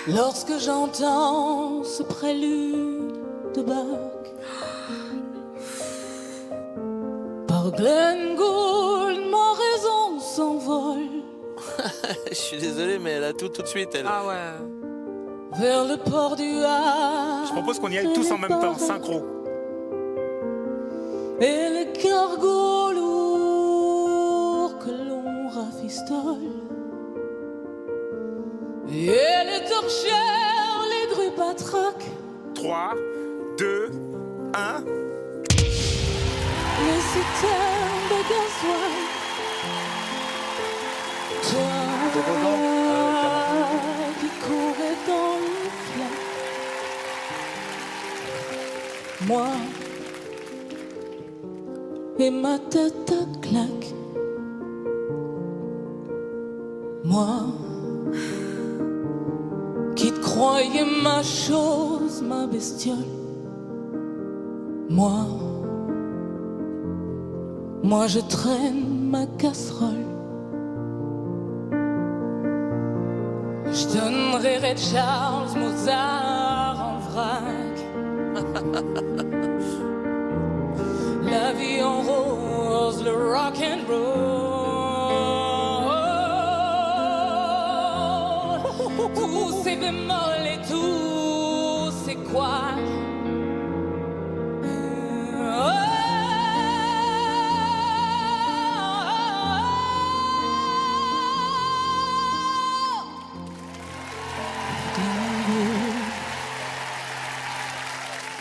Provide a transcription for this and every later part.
Lorsque j'entends ce prélude de Bach par Glenn Gould, ma raison s'envole. Je suis désolé, mais elle a tout de suite, elle. Ah ouais. Vers le port du Havre. Je propose qu'on y aille tous en même temps, synchro. Et les cargos lourds que l'on rafistole. Et les torchères, les grues patraques. 3, 2, 1. Les citernes de gasoil. Toi qui courais dans le flac. Moi et ma tête à claque. Moi qui te croyais ma chose, ma bestiole. Moi je traîne ma casserole. Je donnerai Ray Charles, Mozart en vrac. La vie en rose, le rock and roll. Tous ces bémols et tous ces quoi.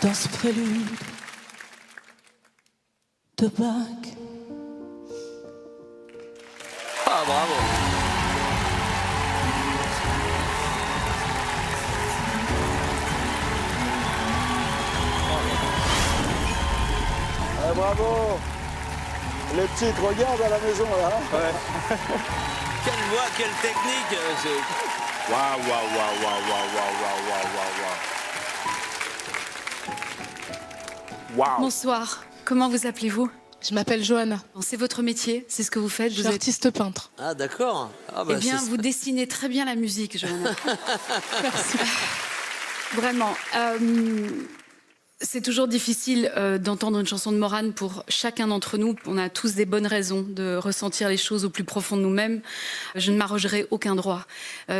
Dans ce prélude de Bach. Ah, bravo. Ah, bravo. Les petites regardent à la maison là. Quelle voix, quelle technique. Waouh, waouh, waouh, waouh, waouh, waouh, waouh, waouh. Waouh. Bonsoir, comment vous appelez-vous? Je m'appelle Johanna. C'est votre métier, c'est ce que vous faites? Je suis artiste peintre. Ah, d'accord. Ah, Eh bien, vous dessinez très bien la musique, Johanna. Merci. Vraiment. C'est toujours difficile d'entendre une chanson de Morane pour chacun d'entre nous. On a tous des bonnes raisons de ressentir les choses au plus profond de nous-mêmes. Je ne m'arrogerai aucun droit,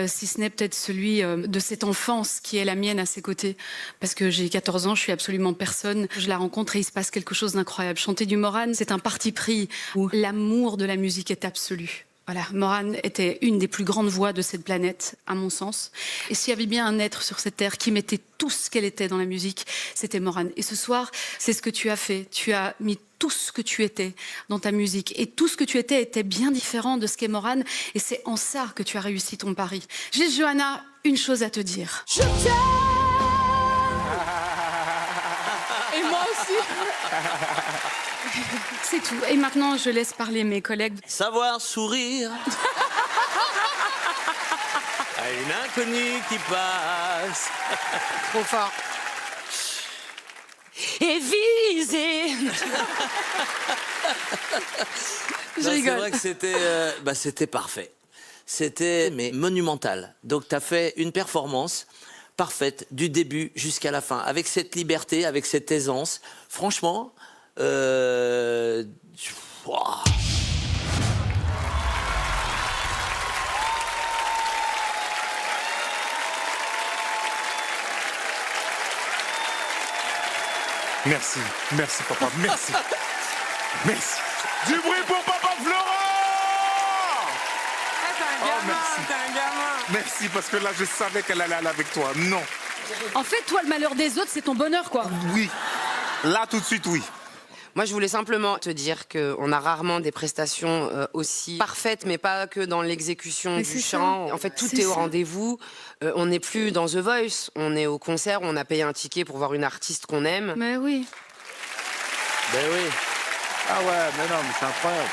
si ce n'est peut-être celui de cette enfance qui est la mienne à ses côtés. Parce que j'ai 14 ans, je suis absolument personne. Je la rencontre et il se passe quelque chose d'incroyable. Chanter du Morane, c'est un parti pris où l'amour de la musique est absolu. Voilà, Morane était une des plus grandes voix de cette planète, à mon sens. Et s'il y avait bien un être sur cette terre qui mettait tout ce qu'elle était dans la musique, c'était Morane. Et ce soir, c'est ce que tu as fait. Tu as mis tout ce que tu étais dans ta musique. Et tout ce que tu étais était bien différent de ce qu'est Morane. Et c'est en ça que tu as réussi ton pari. J'ai, Johanna, une chose à te dire. Je t'aime. Et moi aussi. C'est tout. Et maintenant, je laisse parler mes collègues. Savoir sourire à une inconnue qui passe. Trop fort. Et viser. Je rigole. C'est vrai que c'était parfait. C'était monumental. Donc tu as fait une performance parfaite du début jusqu'à la fin, avec cette liberté, avec cette aisance. Franchement, wow. Merci, merci papa, merci. Merci. Du bruit pour papa Florent. T'es un gamin, t'es un gamin. Merci, parce que là, je savais qu'elle allait aller avec toi. Non. En fait, toi, le malheur des autres, c'est ton bonheur, quoi. Oui. Là, tout de suite, oui. Moi, je voulais simplement te dire qu'on a rarement des prestations aussi parfaites, mais pas que dans l'exécution Mais du c'est chant. ça. En fait, tout C'est est au ça. rendez-vous. On n'est plus dans The Voice, on est au concert, on a payé un ticket pour voir une artiste qu'on aime. Mais oui. Ben oui. Ah ouais, mais non, mais c'est incroyable.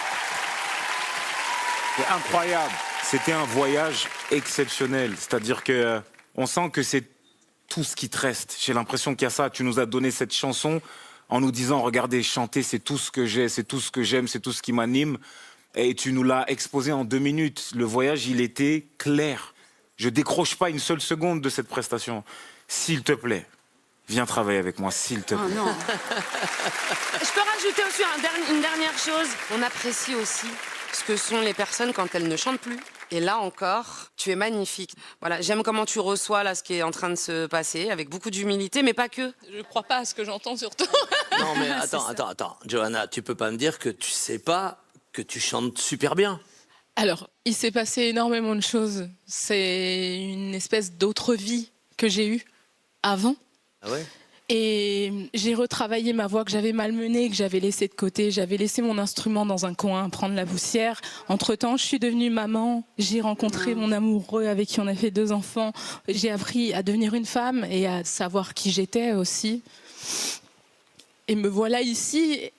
C'est incroyable. C'était un voyage exceptionnel. C'est-à-dire que on sent que c'est tout ce qui te reste. J'ai l'impression qu'il y a ça. Tu nous as donné cette chanson en nous disant, regardez, chanter, c'est tout ce que j'ai, c'est tout ce que j'aime, c'est tout ce qui m'anime. Et tu nous l'as exposé en 2 minutes. Le voyage, il était clair. Je décroche pas une seule seconde de cette prestation. S'il te plaît, viens travailler avec moi, s'il te plaît. Oh non. Je peux rajouter aussi une dernière chose. On apprécie aussi ce que sont les personnes quand elles ne chantent plus. Et là encore, tu es magnifique. Voilà, j'aime comment tu reçois là ce qui est en train de se passer, avec beaucoup d'humilité, mais pas que. Je crois pas à ce que j'entends surtout. Non, mais attends. Johanna, tu peux pas me dire que tu sais pas que tu chantes super bien. Alors, il s'est passé énormément de choses. C'est une espèce d'autre vie que j'ai eue avant. Ah ouais? Et j'ai retravaillé ma voix que j'avais malmenée, que j'avais laissée de côté. J'avais laissé mon instrument dans un coin, prendre la poussière. Entre-temps, je suis devenue maman. J'ai rencontré mon amoureux avec qui on a fait 2 enfants. J'ai appris à devenir une femme et à savoir qui j'étais aussi. Et me voilà ici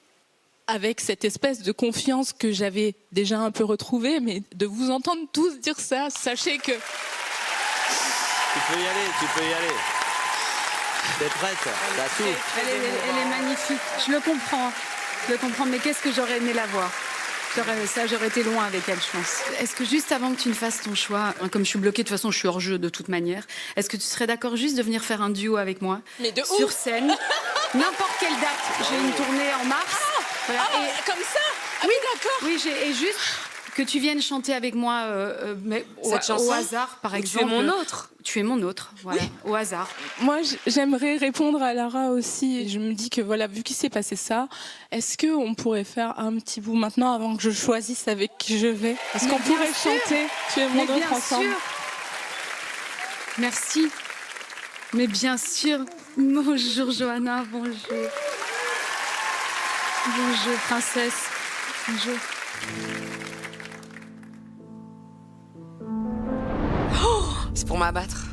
avec cette espèce de confiance que j'avais déjà un peu retrouvée. Mais de vous entendre tous dire ça, sachez que... Tu peux y aller. T'es prête? T'as tout. Elle est magnifique. Je le comprends, mais qu'est-ce que j'aurais aimé la voir. J'aurais été loin avec elle, je pense. Est-ce que juste avant que tu ne fasses ton choix, comme je suis bloquée, de toute façon je suis hors jeu de toute manière, est-ce que tu serais d'accord juste de venir faire un duo avec moi? Mais de sur ouf. scène, n'importe quelle date. J'ai une tournée en mars. Voilà, et Comme ça. oui, d'accord. Oui, et juste que tu viennes chanter avec moi, mais Cette chanson au hasard, par Ou exemple. Tu es mon autre. Tu es mon autre, voilà, au hasard. Moi, j'aimerais répondre à Lara aussi. Et je me dis que voilà, vu qu'il s'est passé ça, est-ce qu'on pourrait faire un petit bout maintenant avant que je choisisse avec qui je vais? Est-ce qu'on pourrait chanter Tu es mon Mais autre bien ensemble? sûr. Merci. Mais bien sûr. Bonjour Johanna, bonjour. Bonjour princesse. Bonjour. C'est pour m'abattre.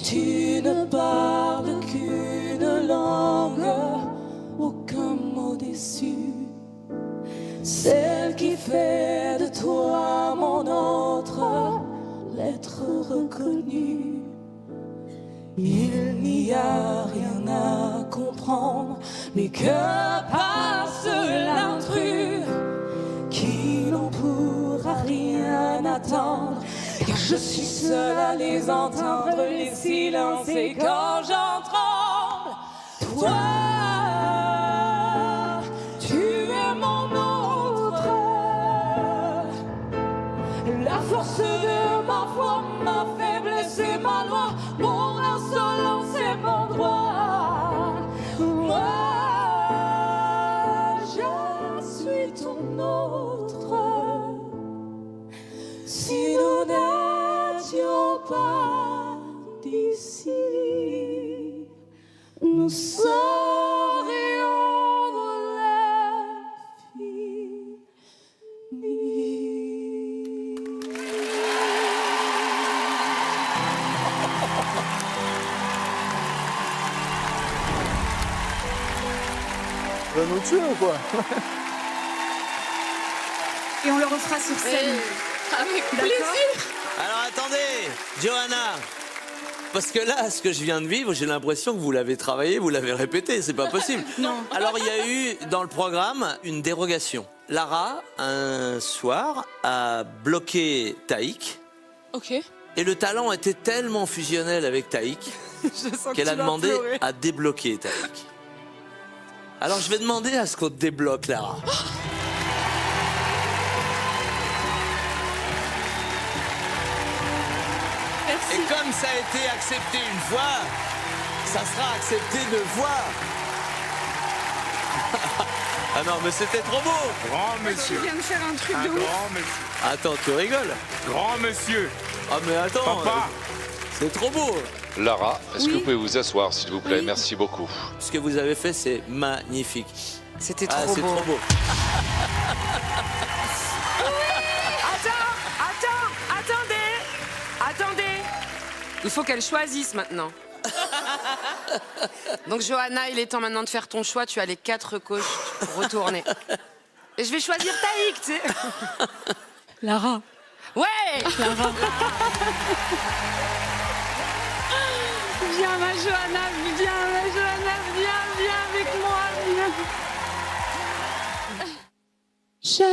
Tu ne parles qu'une langue, aucun mot déçu. Celle qui fait de toi mon autre, l'être reconnu. Il n'y a rien à comprendre, mais que passe l'intrus, qui n'en pourra rien attendre. Car je suis seule à les entendre, les silences, et quand j'en tremble, toi, tu es mon autre. La force de ma foi, ma faiblesse et ma loi, mon insolence et mon droit. Moi, je suis ton autre. Si nous n'étions pas d'ici, nous serions de l'infini. Tu vas nous tuer ou quoi? Et on le refera sur scène. Avec D'accord. plaisir. Alors attendez, Johanna, parce que là, ce que je viens de vivre, j'ai l'impression que vous l'avez travaillé, vous l'avez répété, c'est pas possible. Non. Alors il y a eu dans le programme une dérogation. Lara, un soir, a bloqué Taïk, Ok. et le talent était tellement fusionnel avec Taïk qu'elle a demandé à débloquer Taïk. Alors je vais demander à ce qu'on te débloque, Lara. Et comme ça a été accepté une fois, ça sera accepté 2 fois. Ah non, mais c'était trop beau. Grand monsieur. Je viens de faire un truc Un de ouf. grand monsieur. Attends, tu rigoles? Grand monsieur. Ah mais attends, Papa. c'est trop beau. Lara, est-ce que Oui. vous pouvez vous asseoir, s'il vous plaît? Oui. Merci beaucoup. Ce que vous avez fait, c'est magnifique. C'était Ah, trop c'est beau. trop beau. Attendez. Il faut qu'elle choisisse maintenant. Donc Johanna, il est temps maintenant de faire ton choix. Tu as les 4 coches pour retourner. Et je vais choisir Taïk, tu sais. Lara. Ouais. Viens ma Johanna, viens avec moi, viens. Je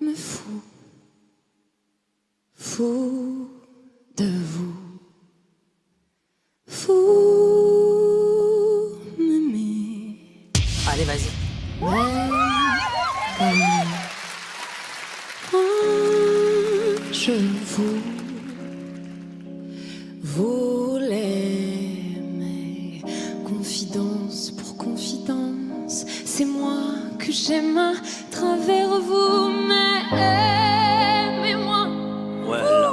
me fous fou de vous. Vous m'aimez. Allez, vas-y. Je vous l'aimez. Confidence pour confidence, c'est moi que j'aime à travers vous, mais aimez-moi. Ouais, là.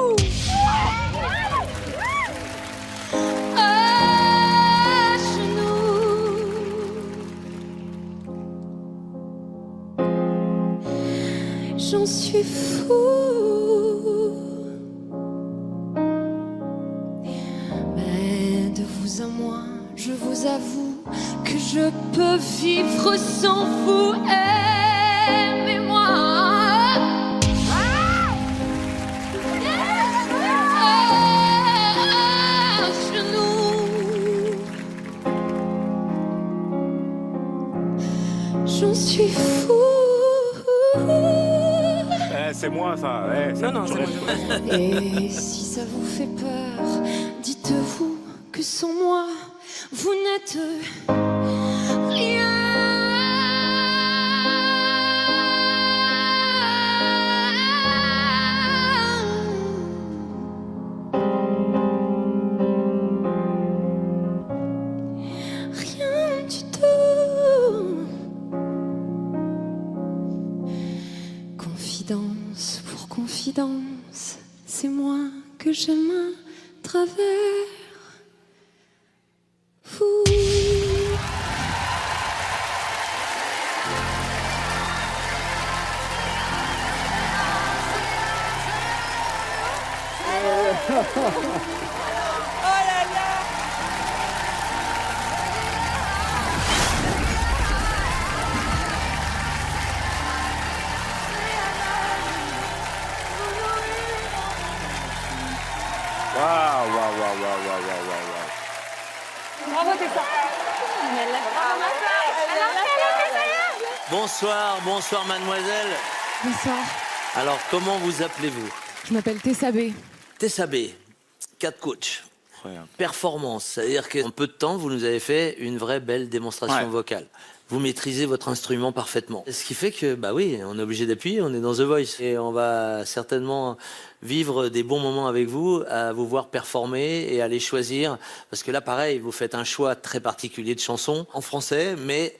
À genoux. J'en suis fou. Mais de vous à moi, je vous avoue que je peux vivre sans vous. Aimez-moi. À genoux. J'en suis fou. C'est moi ça. Non, c'est moi. Et si ça vous fait peur, dites-vous que sans moi, vous n'êtes rien. Rien du tout. Confidence pour confidence, c'est moi que j'aime à travers vous. Bonsoir mademoiselle. Bonsoir, Alors comment vous appelez-vous? je m'appelle Tessa B. Tessa B, 4 coachs. Incroyable. Performance, c'est-à-dire qu'en peu de temps, vous nous avez fait une vraie belle démonstration Ouais. vocale. Vous maîtrisez votre instrument parfaitement. Ce qui fait que, bah oui, on est obligé d'appuyer, on est dans The Voice. Et on va certainement vivre des bons moments avec vous, à vous voir performer et à les choisir. Parce que là, pareil, vous faites un choix très particulier de chansons en français, mais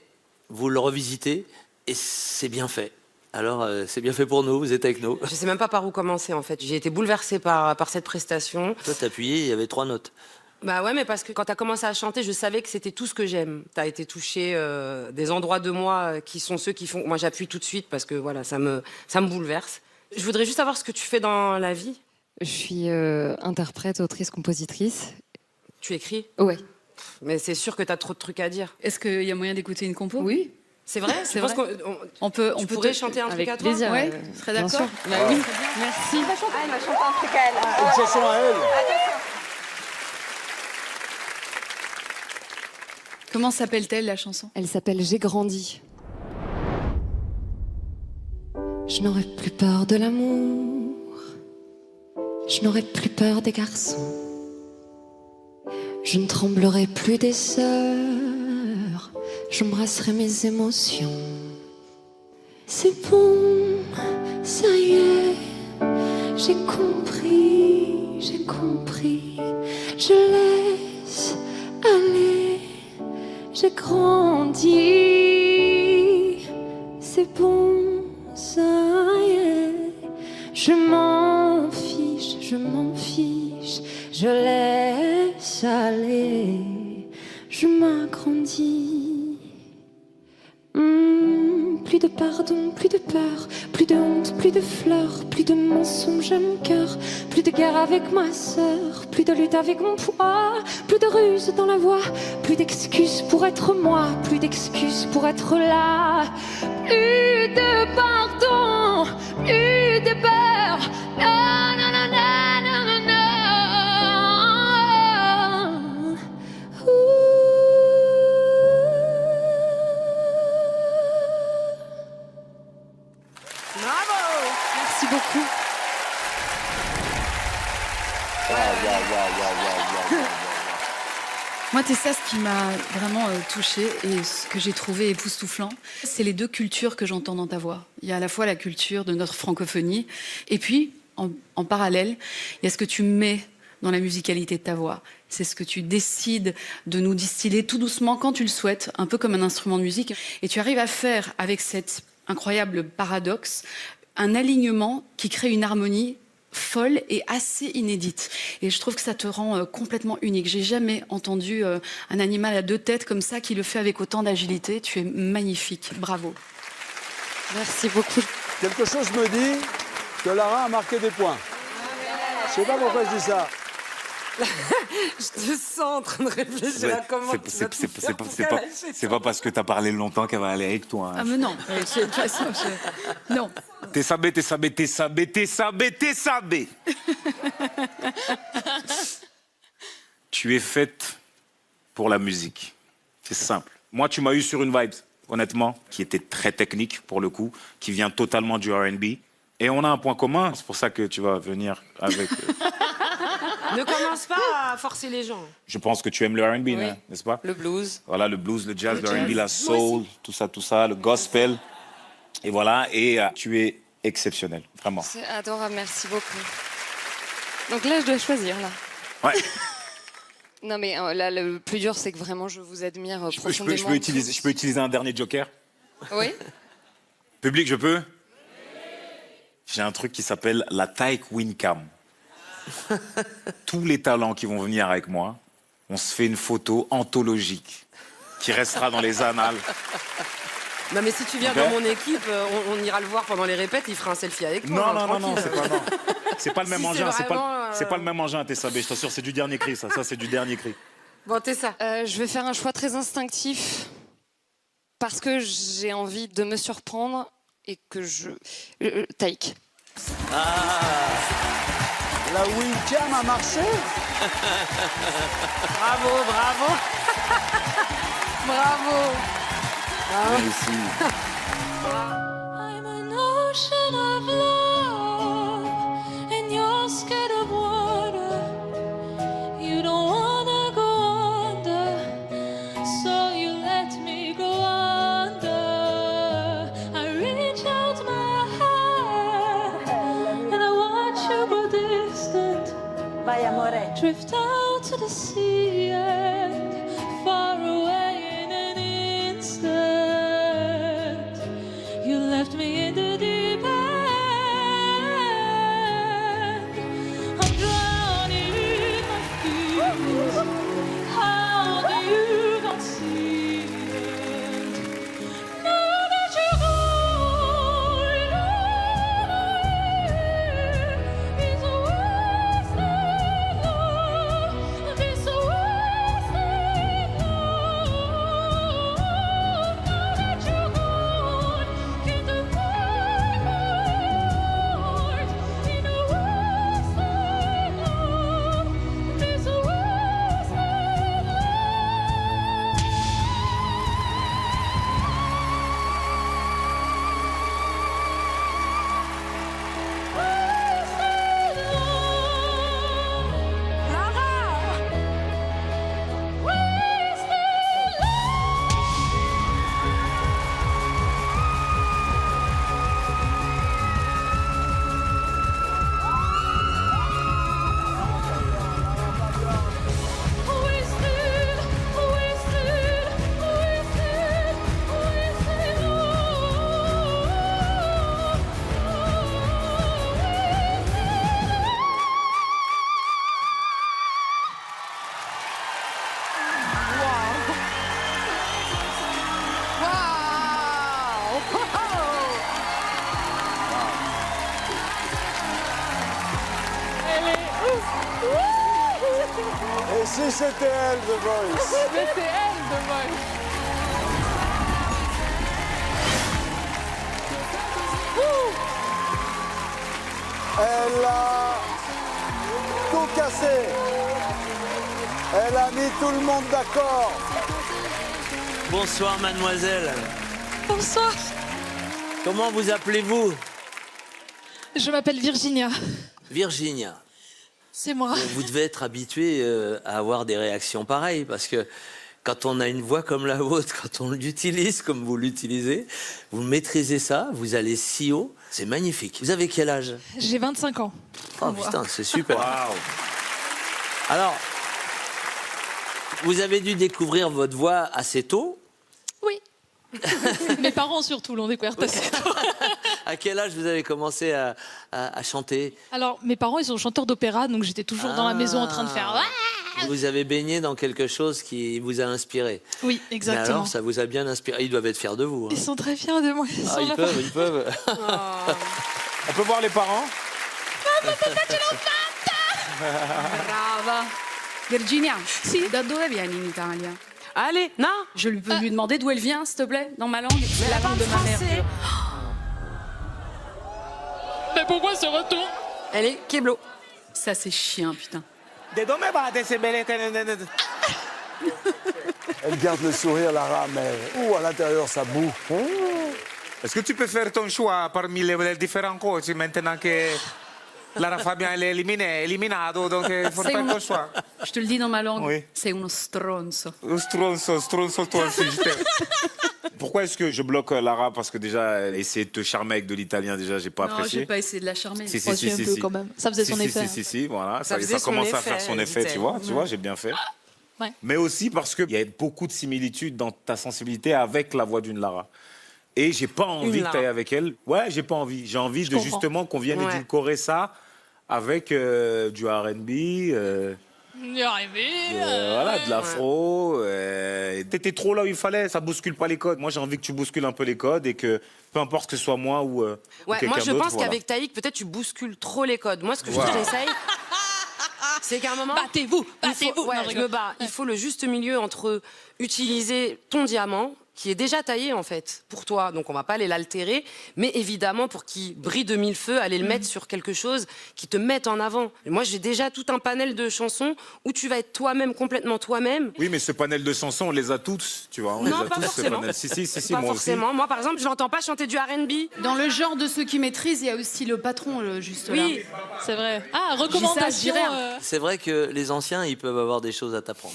vous le revisitez et c'est bien fait. Alors, c'est bien fait pour nous, vous êtes avec nous. Je sais même pas par où commencer en fait. J'ai été bouleversée par cette prestation. Toi, t'as appuyé, il y avait 3 notes. Bah ouais, mais parce que quand t'as commencé à chanter, je savais que c'était tout ce que j'aime. T'as été touché des endroits de moi qui sont ceux qui font. Moi, j'appuie tout de suite parce que voilà, ça me bouleverse. Je voudrais juste savoir ce que tu fais dans la vie. Je suis interprète, autrice, compositrice. Tu écris, Ouais. mais c'est sûr que t'as trop de trucs à dire. Est-ce qu'il y a moyen d'écouter une compo? Oui, C'est vrai. C'est Tu penses vrai. qu'on On peut tu pourrais chanter un avec truc à toi? plaisir. Ouais, tu serais bien d'accord? sûr. Bah oui. Merci. Une chanson à elle. Comment s'appelle-t-elle la chanson? Elle s'appelle J'ai grandi. Je n'aurai plus peur de l'amour. Je n'aurai plus peur des garçons. Je ne tremblerai plus des heures. J'embrasserai mes émotions. C'est bon, ça y est. J'ai compris, j'ai compris. Je laisse aller. J'ai grandi. C'est bon, ça y est. Je m'en fiche, je m'en fiche. Je laisse aller. Je m'agrandis. Plus de pardon, plus de peur, plus de honte, plus de fleurs, plus de mensonges à mon cœur, plus de guerre avec ma sœur, plus de lutte avec mon poids, plus de ruse dans la voix, plus d'excuses pour être moi, plus d'excuses pour être là, plus de pardon, plus de peur, non, non, non, non, non, non, non. Merci beaucoup. Moi, Tessa, ce qui m'a vraiment touchée et ce que j'ai trouvé époustouflant, c'est les deux cultures que j'entends dans ta voix. Il y a à la fois la culture de notre francophonie et puis, en parallèle, il y a ce que tu mets dans la musicalité de ta voix. C'est ce que tu décides de nous distiller tout doucement quand tu le souhaites, un peu comme un instrument de musique. Et tu arrives à faire, avec cet incroyable paradoxe, un alignement qui crée une harmonie folle et assez inédite. Et je trouve que ça te rend complètement unique. J'ai jamais entendu un animal à deux têtes comme ça qui le fait avec autant d'agilité. Tu es magnifique. Bravo. Merci beaucoup. Quelque chose me dit que Lara a marqué des points. Je sais pas pourquoi je dis ça. Je te sens en train de réfléchir à comment tu vas tout faire pour qu'elle aille chez C'est toi. pas parce que t'as parlé longtemps qu'elle va aller avec toi. Ah mais non. De toute façon, non. T'es sabé, t'es sabé, t'es sabé, t'es sabé, t'es sabé. Tu es faite pour la musique. C'est simple. Moi, tu m'as eu sur une vibe, honnêtement, qui était très technique pour le coup, qui vient totalement du R&B. Et on a un point commun, c'est pour ça que tu vas venir avec... Ne commence pas à forcer les gens. Je pense que tu aimes le R&B, Oui. n'est-ce pas? Le blues. Voilà, le blues, le jazz, Le le R&B, jazz. la soul, tout ça, le gospel. Et voilà, et tu es exceptionnel, vraiment. C'est adorable, merci beaucoup. Donc là, je dois choisir, là. Ouais. Non, mais là, le plus dur, c'est que vraiment, je vous admire Je profondément. peux utiliser un dernier joker? Oui. Public, je peux? J'ai un truc qui s'appelle la Taekwondo Cam. Tous les talents qui vont venir avec moi, on se fait une photo anthologique qui restera dans les annales. Non mais si tu viens Ok. dans mon équipe, on ira le voir pendant les répètes, il fera un selfie avec toi. Non, c'est pas non. C'est pas le même Si engin, c'est vraiment, c'est pas le même engin, Tessabé, je t'assure, c'est du dernier cri, ça c'est du dernier cri. Bon, t'es ça. Je vais faire un choix très instinctif parce que j'ai envie de me surprendre et que je... Taïk. La windcam a marché. Bravo, bravo. Bravo. Merci. I'm an ocean of love, and you're scared of water. You don't wanna go under, so you let me go under. I reach out my hand, and I watch you go distant. Vai, amore. Drift out to the sea and far away in an instant. You left me in the deep end. I'm drowning in my fears. How do you not see it? Now that you're gone, it's a wasted love. This wasted love. Now that you're gone, can't find my heart in a wasted love. This wasted love. Et si c'était elle, The Voice? Mais c'est elle, The Voice. Elle a tout cassé. Elle a mis tout le monde d'accord. Bonsoir, mademoiselle. Bonsoir. Comment vous appelez-vous? Je m'appelle Virginia. Virginia. C'est moi. Vous devez être habitué à avoir des réactions pareilles, parce que quand on a une voix comme la vôtre, quand on l'utilise comme vous l'utilisez, vous maîtrisez ça, vous allez si haut, c'est magnifique. Vous avez quel âge? J'ai 25 ans. Oh putain, c'est super. Waouh. Alors, vous avez dû découvrir votre voix assez tôt. Oui. Mes parents surtout l'ont découvert assez tôt. À quel âge vous avez commencé à chanter? Alors, mes parents, ils sont chanteurs d'opéra, donc j'étais toujours dans la maison en train de faire... Vous avez baigné dans quelque chose qui vous a inspiré. Oui, Mais exactement. alors, ça vous a bien inspiré. Ils doivent être fiers de vous. Hein. Ils sont très fiers de moi. Ils peuvent. On peut voir les parents? Brava. Virginia, da dove vieni in Italia? Allez, non. Je peux lui demander d'où elle vient, s'il te plaît, dans ma langue. C'est la langue de ma mère. français. Mais pourquoi ce retour? Elle est Keblo. Ça, c'est chien, putain. Elle garde le sourire, Lara, mais à l'intérieur, ça boue. Est-ce que tu peux faire ton choix parmi les différents coachs maintenant que Lara Fabian elle est eliminato, donc il faut faire ton choix. Je te le dis dans ma langue. Oui. C'est uno stronzo. Stronzo, toi aussi. Pourquoi est-ce que je bloque Lara? Parce que déjà, elle essaie de te charmer avec de l'italien, déjà, j'ai pas Non, apprécié. j'ai pas essayé de la charmer. Si, Moi, un peu quand même. Ça faisait son effet. Si, voilà. Ça Ça faisait son commence à effet, faire son effet, dit-elle. tu vois, j'ai bien fait. Ouais. Mais aussi parce qu'il y a beaucoup de similitudes dans ta sensibilité avec la voix d'une Lara. Et j'ai pas envie que tu ailles avec elle. Ouais, j'ai pas envie. J'ai envie de justement qu'on vienne édulcorer ça avec du R&B. Voilà, de l'afro. T'étais trop là où il fallait, ça bouscule pas les codes. Moi, j'ai envie que tu bouscules un peu les codes et que peu importe que ce soit moi ou quelqu'un moi je d'autre, pense voilà. qu'avec Taïk, peut-être tu bouscules trop les codes. Moi, ce que j'essaye, c'est qu'à un moment. Battez-vous. Ouais, Non, je me bats. Il faut le juste milieu entre utiliser ton diamant, qui est déjà taillé en fait pour toi, donc on va pas aller l'altérer, mais évidemment pour qu'il brille de mille feux, aller le mettre sur quelque chose qui te mette en avant. Et moi j'ai déjà tout un panel de chansons où tu vas être toi-même, complètement toi-même. Oui, mais ce panel de chansons, on les a toutes, tu vois. On Non, les a pas tous, ce forcément. panel. Si, Pas moi forcément. Moi par exemple, je l'entends pas chanter du R&B. Dans le genre de ceux qui maîtrisent, il y a aussi le patron, juste là. Oui, C'est vrai. Ah, Je recommandation. dis rien. C'est vrai que les anciens, ils peuvent avoir des choses à t'apprendre.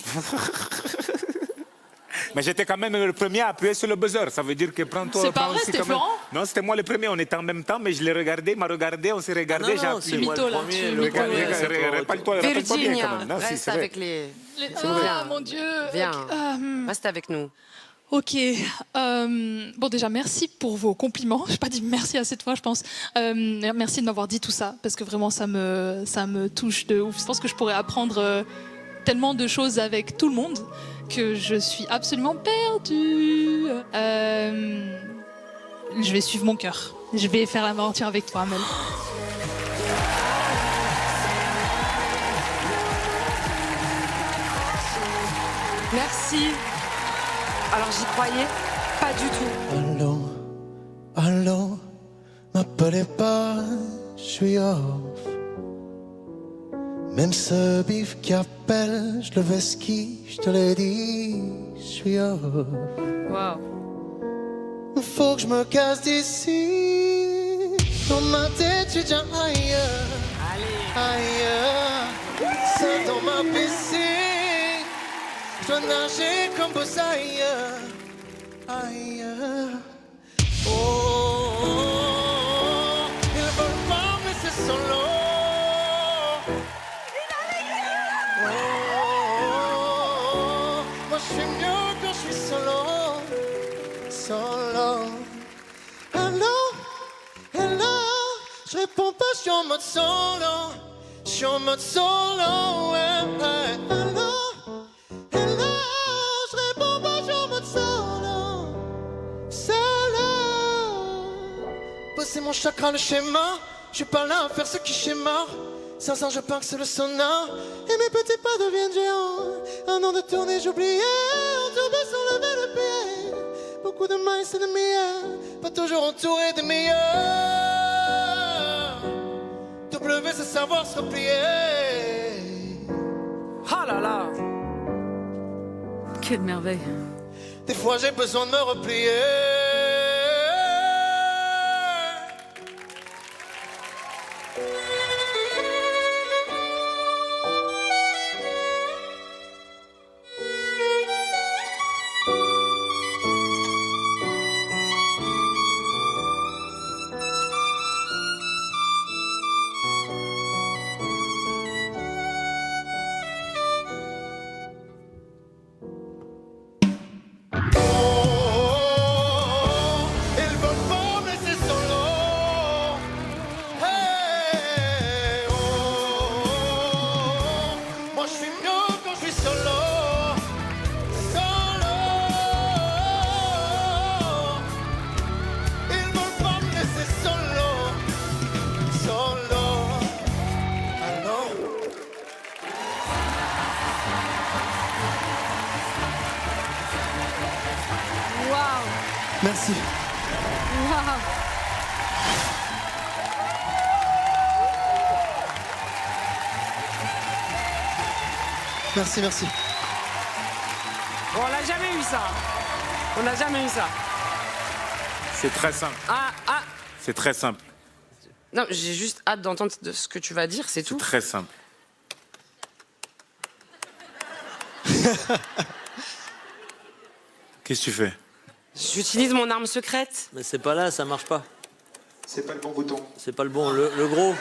Mais j'étais quand même le premier à appuyer sur le buzzer. Ça veut dire que prends-toi. C'est pas vrai, aussi c'était quand même. Florent? Non, c'était moi le premier. On était en même temps, mais je l'ai regardé, il m'a regardé, on s'est regardé, j'ai non, appuyé. c'est moi mytho, le là. premier. Tu es le mytho, premier, ouais. c'est pour- Rappelle-toi bien Virginia, quand même. Non, si, reste c'est vrai. avec les. Ah, mon Dieu. Viens, reste avec nous. Ok. Bon, déjà, merci pour vos compliments. Je n'ai pas dit merci à cette fois, je pense. Merci de m'avoir dit tout ça, parce que vraiment, ça me touche de ouf. Je pense que je pourrais apprendre tellement de choses avec tout le monde que je suis absolument perdue. Je vais suivre mon cœur. Je vais faire l'aventure avec toi, Amel. Merci. Alors j'y croyais pas du tout. Allô, m'appelez pas, je suis off. Même ce bif qui appelle, je le vais ski, je te l'ai dit, je suis off. Waouh. Faut que je me casse d'ici. Dans ma tête, je suis déjà ailleurs. Ailleurs. Seul dans ma piscine. Je dois nager comme Buzz ailleurs. Ailleurs. Oh, oh, oh. Ils veulent pas me laisser solo. Oh, oh, oh. Moi je suis mieux quand je suis solo. Solo. Hello, hello. Je réponds pas, je suis en mode solo. Je suis en mode solo. Ouais, ouais. Hello, hello. Je réponds pas, je suis en mode solo. Solo. Bosser mon chakra, le schéma. Je suis pas là à faire ce qui schéma. Sans je pense c'est le sonore. Et mes petits pas deviennent géants. Un an de tournée, j'oubliais. On tombait sans lever le pied. Beaucoup de mains, c'est de meilleurs. Pas toujours entouré des meilleurs. W, c'est savoir se replier. Ah là là. Quelle merveille. Des fois, j'ai besoin de me replier. Merci. Merci, merci. On n'a jamais eu ça. On n'a jamais eu ça. C'est très simple. Ah. C'est très simple. Non, j'ai juste hâte d'entendre de ce que tu vas dire, c'est tout. Très simple. Qu'est-ce que tu fais? J'utilise mon arme secrète. Mais c'est pas là, ça marche pas. C'est pas le bon bouton. C'est pas le bon, le gros.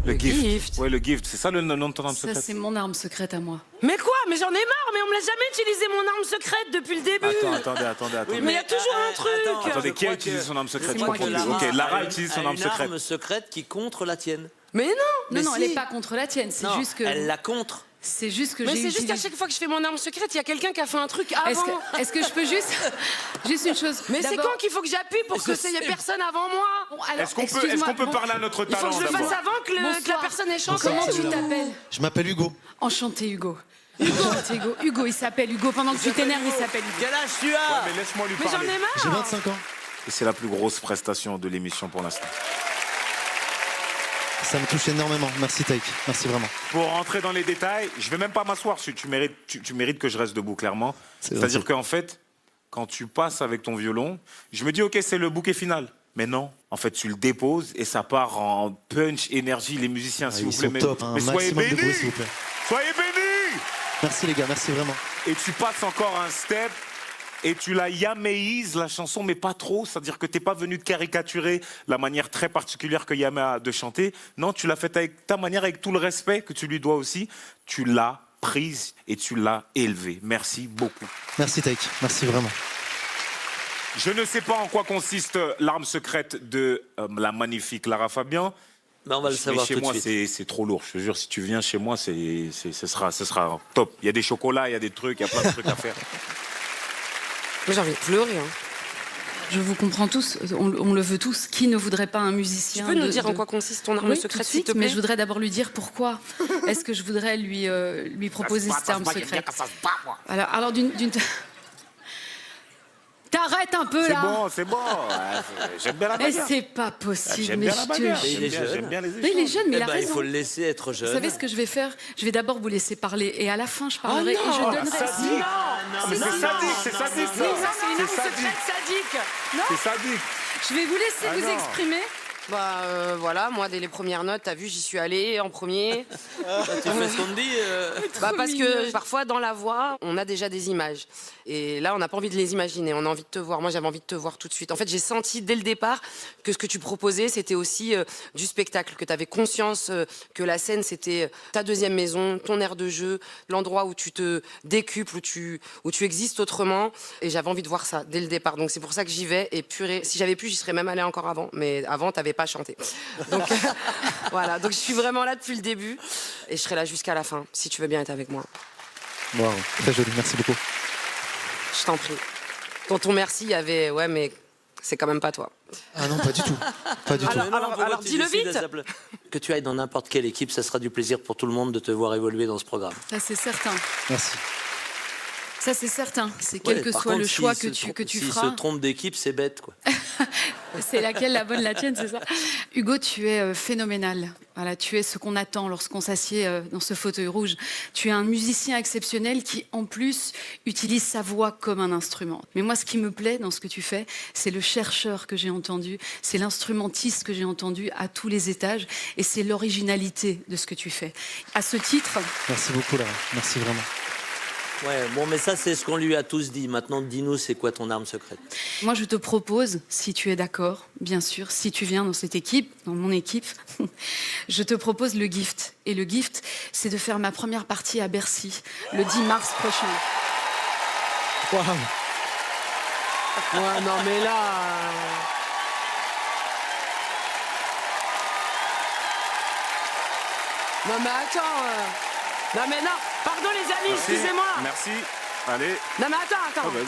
Le gift. Ouais, le gift. C'est ça le nom de ton arme Ça, secrète? c'est mon arme secrète à moi. Mais quoi? Mais j'en ai marre, mais on me l'a jamais utilisé mon arme secrète depuis le début. Attendez. Mais il y a toujours un truc. Attendez, qui a utilisé son arme secrète? C'est moi qui l'ai Ok, Lara utilise son arme Une secrète. arme secrète qui contre la tienne. Mais non. Non, Mais non, si. elle n'est pas contre la tienne. C'est Non, juste que. elle la contre. C'est juste que Mais j'ai c'est juste utilisé. à chaque fois que je fais mon arme secrète, il y a quelqu'un qui a fait un truc avant. Est-ce que je peux juste une chose? Mais c'est D'abord- quand qu'il faut que j'appuie pour que il y ait personne avant moi? Bon, alors, Est-ce qu'on excuse-moi, peut bon, parler à notre Il faut talent que je le d'abord? fasse avant que la Bonsoir. personne ait chanté. Comment tu t'appelles? Je m'appelle Hugo. Enchanté, Hugo. Enchanté, Hugo. Hugo, il s'appelle Hugo. Pendant que tu t'énerves, il s'appelle Hugo. Quel âge tu as? Ouais, mais laisse-moi lui Mais j'en parler. ai J'ai marre. 25 ans. Et c'est la plus grosse prestation de l'émission pour l'instant. Ça me touche énormément. Merci Taïk. Merci vraiment. Pour rentrer dans les détails, je vais même pas m'asseoir. Tu mérites que je reste debout, clairement. C'est C'est-à-dire gentil. qu'en fait, quand tu passes avec ton violon, je me dis, OK, c'est le bouquet final. Mais non, en fait, tu le déposes et ça part en punch, énergie. Les musiciens, s'il Ils vous plaît, sont top. Un mais soyez maximum de bruit, bénis. s'il vous plaît. Soyez bénis. Merci les gars. Merci vraiment. Et tu passes encore un step et tu la yaméises, la chanson, mais pas trop. C'est-à-dire que t'es pas venu de caricaturer la manière très particulière que Yamé a de chanter. Non, tu l'as faite avec ta manière, avec tout le respect que tu lui dois aussi. Tu l'as prise et tu l'as élevée. Merci beaucoup. Merci Taïk. Merci vraiment. Je ne sais pas en quoi consiste l'arme secrète de la magnifique Lara Fabian. Mais on va le Mais savoir chez tout de moi, suite. c'est trop lourd. Je te jure, si tu viens chez moi, ce sera top. Il y a des chocolats, il y a des trucs, il y a plein de trucs à faire. Mais j'ai envie de pleurer. Hein. Je vous comprends tous. On le veut tous. Qui ne voudrait pas un Tu musicien peux nous dire en quoi consiste ton arme Oui, tout de secrète, s'il suite, te plaît? mais je voudrais d'abord lui dire pourquoi. Est-ce que je voudrais lui proposer cette arme secrète? Alors T'arrêtes un peu là. C'est bon. J'aime bien la Mais bagarre. c'est pas possible. J'aime mais bien la je te bagarre. jure. il est jeune. J'aime bien les échanges. Mais il est jeune, mais il a Eh ben, il raison. faut le laisser être Vous jeune. savez ce que je vais faire? Je vais d'abord vous laisser parler et à la fin je parlerai et je donnerai. sadique. Mais c'est sadique, c'est sadique. Oui, ça, c'est une arme C'est sadique. secrète sadique. C'est sadique. Je vais vous laisser Ah vous non. exprimer. Voilà, moi, dès les premières notes, t'as vu, j'y suis allée en premier. Tu fais ce qu'on te dit. Parce que parfois, dans la voix, on a déjà des images. Et là, on n'a pas envie de les imaginer, on a envie de te voir. Moi, j'avais envie de te voir tout de suite. En fait, j'ai senti dès le départ que ce que tu proposais, c'était aussi du spectacle, que tu avais conscience que la scène, c'était ta deuxième maison, ton aire de jeu, l'endroit où tu te décuples, où tu existes autrement. Et j'avais envie de voir ça dès le départ. Donc, c'est pour ça que j'y vais. Et purée, si j'avais pu, j'y serais même allée encore avant. Mais avant, t'avais pas chanté. Donc, voilà. Donc, je suis vraiment là depuis le début. Et je serai là jusqu'à la fin, si tu veux bien être avec moi. Waouh. Très joli. Merci beaucoup. Je t'en prie. Dans ton merci, il y avait... Ouais, mais c'est quand même pas toi. Ah non, pas du tout. Pas du tout. Alors, dis-le vite. Que tu ailles dans n'importe quelle équipe, ça sera du plaisir pour tout le monde de te voir évoluer dans ce programme. Ça c'est certain. Merci. Ça c'est certain. C'est quel que soit le choix que tu S'il feras. se trompe d'équipe, c'est bête, quoi. C'est laquelle la bonne, la tienne, c'est ça? Hugo, tu es phénoménal. Voilà, tu es ce qu'on attend lorsqu'on s'assied dans ce fauteuil rouge. Tu es un musicien exceptionnel qui, en plus, utilise sa voix comme un instrument. Mais moi, ce qui me plaît dans ce que tu fais, c'est le chercheur que j'ai entendu, c'est l'instrumentiste que j'ai entendu à tous les étages, et c'est l'originalité de ce que tu fais. À ce titre... Merci beaucoup, Lara. Merci vraiment. Ouais, bon, mais ça, c'est ce qu'on lui a tous dit. Maintenant, dis-nous, c'est quoi ton arme secrète? Moi, je te propose, si tu es d'accord, bien sûr, si tu viens dans cette équipe, dans mon équipe, je te propose le gift. Et le gift, c'est de faire ma première partie à Bercy, le 10 mars prochain. Waouh. Ouais, non, mais là... Non, mais attends... Non, mais non. Pardon, les amis, excusez-moi. Merci. Allez. Non, mais attends. vas-y.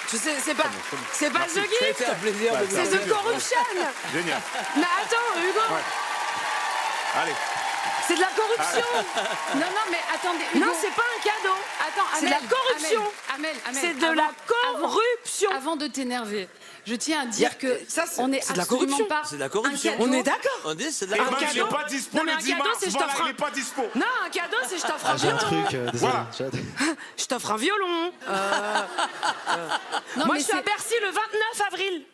Tu sais, c'est pas Merci. The Gift. C'était un plaisir de vous C'est The Corruption. Génial. Mais attends, Hugo. Ouais. Allez. C'est de la corruption. Non, mais attendez. Non, Hugo. c'est pas un cadeau. Attends, C'est de la Amel, corruption. Amel, C'est de la corruption. Avant de t'énerver, je tiens à dire que ça, c'est- on est c'est de la absolument corruption. pas. C'est de la corruption. un cadeau. On est d'accord. On dit c'est de Et la ben, il corruption. n'est pas dispo Non, mais le un 10 cadeau, mars. c'est je Voilà, t'offre il un- n'est pas dispo. Non, un cadeau, c'est je t'offre un J'ai un violon. truc, désolé. Voilà. Je t'offre un violon. Non, Moi, mais je suis à c'est- Bercy le 29 avril.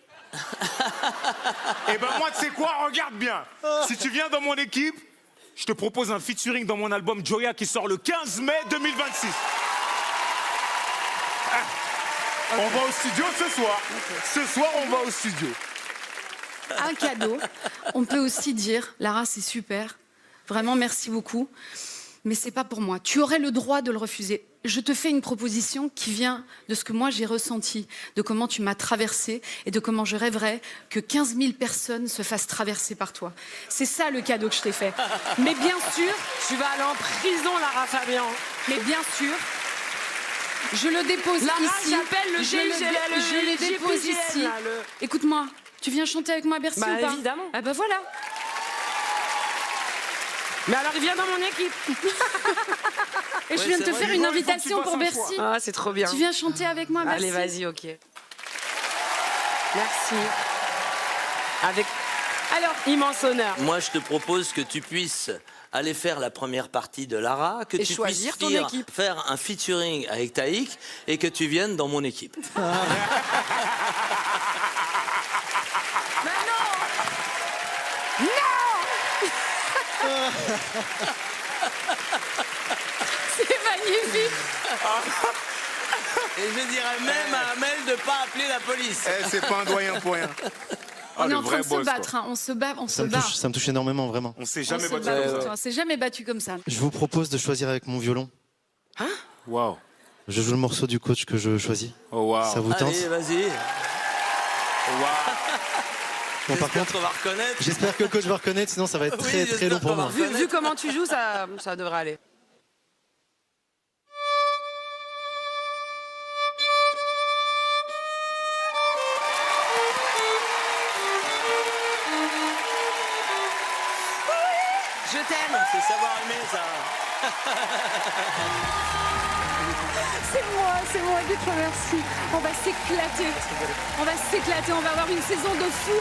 Et ben moi, tu sais quoi, regarde bien. Si tu viens dans mon équipe, je te propose un featuring dans mon album Joya qui sort le 15 mai 2026. Ah. On va au studio ce soir. Ce soir, on va au studio. Un cadeau. On peut aussi dire, Lara, c'est super. Vraiment, merci beaucoup. Mais c'est pas pour moi. Tu aurais le droit de le refuser. Je te fais une proposition qui vient de ce que moi j'ai ressenti, de comment tu m'as traversée et de comment je rêverais que 15 000 personnes se fassent traverser par toi. C'est ça le cadeau que je t'ai fait. Mais bien sûr, Tu vas aller en prison, Lara Fabian. mais bien sûr, je le dépose Lara, ici. j'appelle le Je le dépose GIGN, ici. là, Écoute-moi, tu viens chanter avec moi à Bercy Bah, ou pas? évidemment. Ah bah voilà. Mais alors, il vient dans mon équipe. Et je Ouais, viens de c'est te vrai. faire une Hugo, il faut que tu invitation fasses pour un Bercy. choix. Ah, c'est trop bien. Tu viens chanter avec moi à Bercy? Allez, vas-y, ok. Merci. Avec Alors, immense honneur. Moi, je te propose que tu puisses aller faire la première partie de Lara, que Et tu choisir puisses ton équipe. faire un featuring avec Taïk et que tu viennes dans mon équipe. c'est magnifique. Et je dirais même à Amel de ne pas appeler la police. Eh, c'est pas un doyen pour rien. On est le en train vrai de se boss, battre, quoi. hein. On se bat, on se Ça me bat. touche, ça me touche énormément, vraiment. On s'est On jamais se battu bat. comme ça. On s'est jamais battu comme ça. Je vous propose de choisir avec mon violon. Waouh. Je joue le morceau du coach que je choisis. Oh waouh. Ça vous tente? Allez, vas-y. Waouh. Bon, par J'espère contre, qu'on va reconnaître. j'espère que le coach va reconnaître, sinon ça va être Oui, très très long j'espère pour qu'on va moi. reconnaître. Vu comment tu joues, ça devrait aller. Je t'aime. C'est savoir aimer, ça. C'est moi qui te remercie. On va s'éclater. On va s'éclater. On va avoir une saison de fou.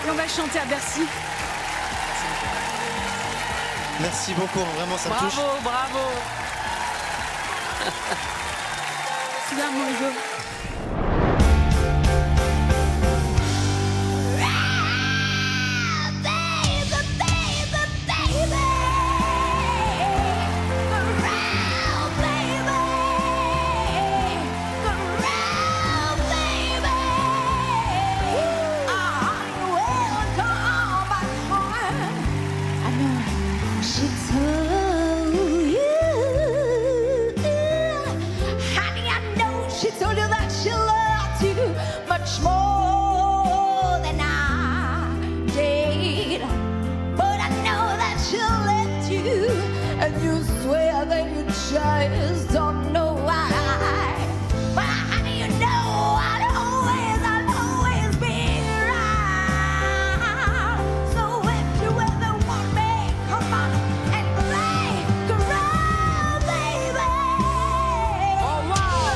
Et on va chanter à Bercy. Merci beaucoup, hein, vraiment ça me touche. Bravo, bravo. Viens, mon Hugo. She told you that she loved you much more than I did. But I know that she left you, and you swear that you just don't know why. But how do you know I'll always be right? So if you ever want me, come on and make a round, baby. Oh, wow.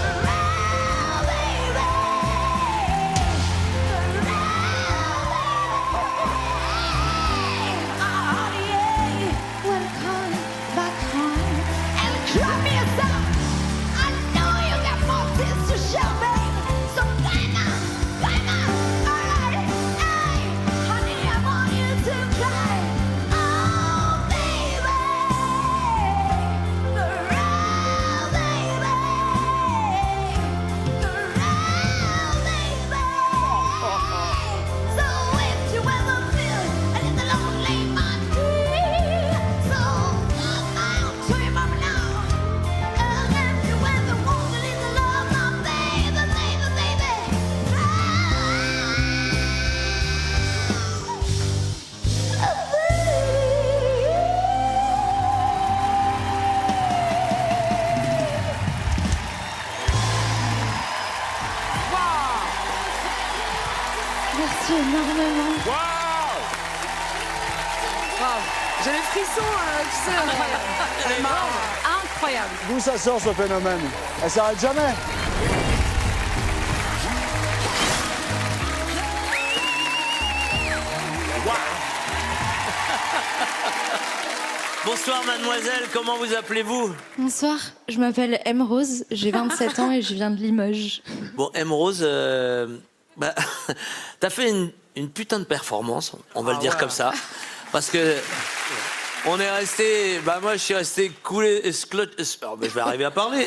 Merci énormément. Waouh. Bravo. J'ai les frissons, tu sais. Elle est marrante. Incroyable. D'où ça sort ce phénomène? Elle s'arrête jamais. Bonsoir mademoiselle, comment vous appelez-vous? Bonsoir, je m'appelle M. Rose, j'ai 27 ans et je viens de Limoges. Bon, M. Rose, bah, t'as fait une putain de performance, on va le dire comme ça. Parce que on est resté, bah moi je suis resté coulé, je vais arriver à parler.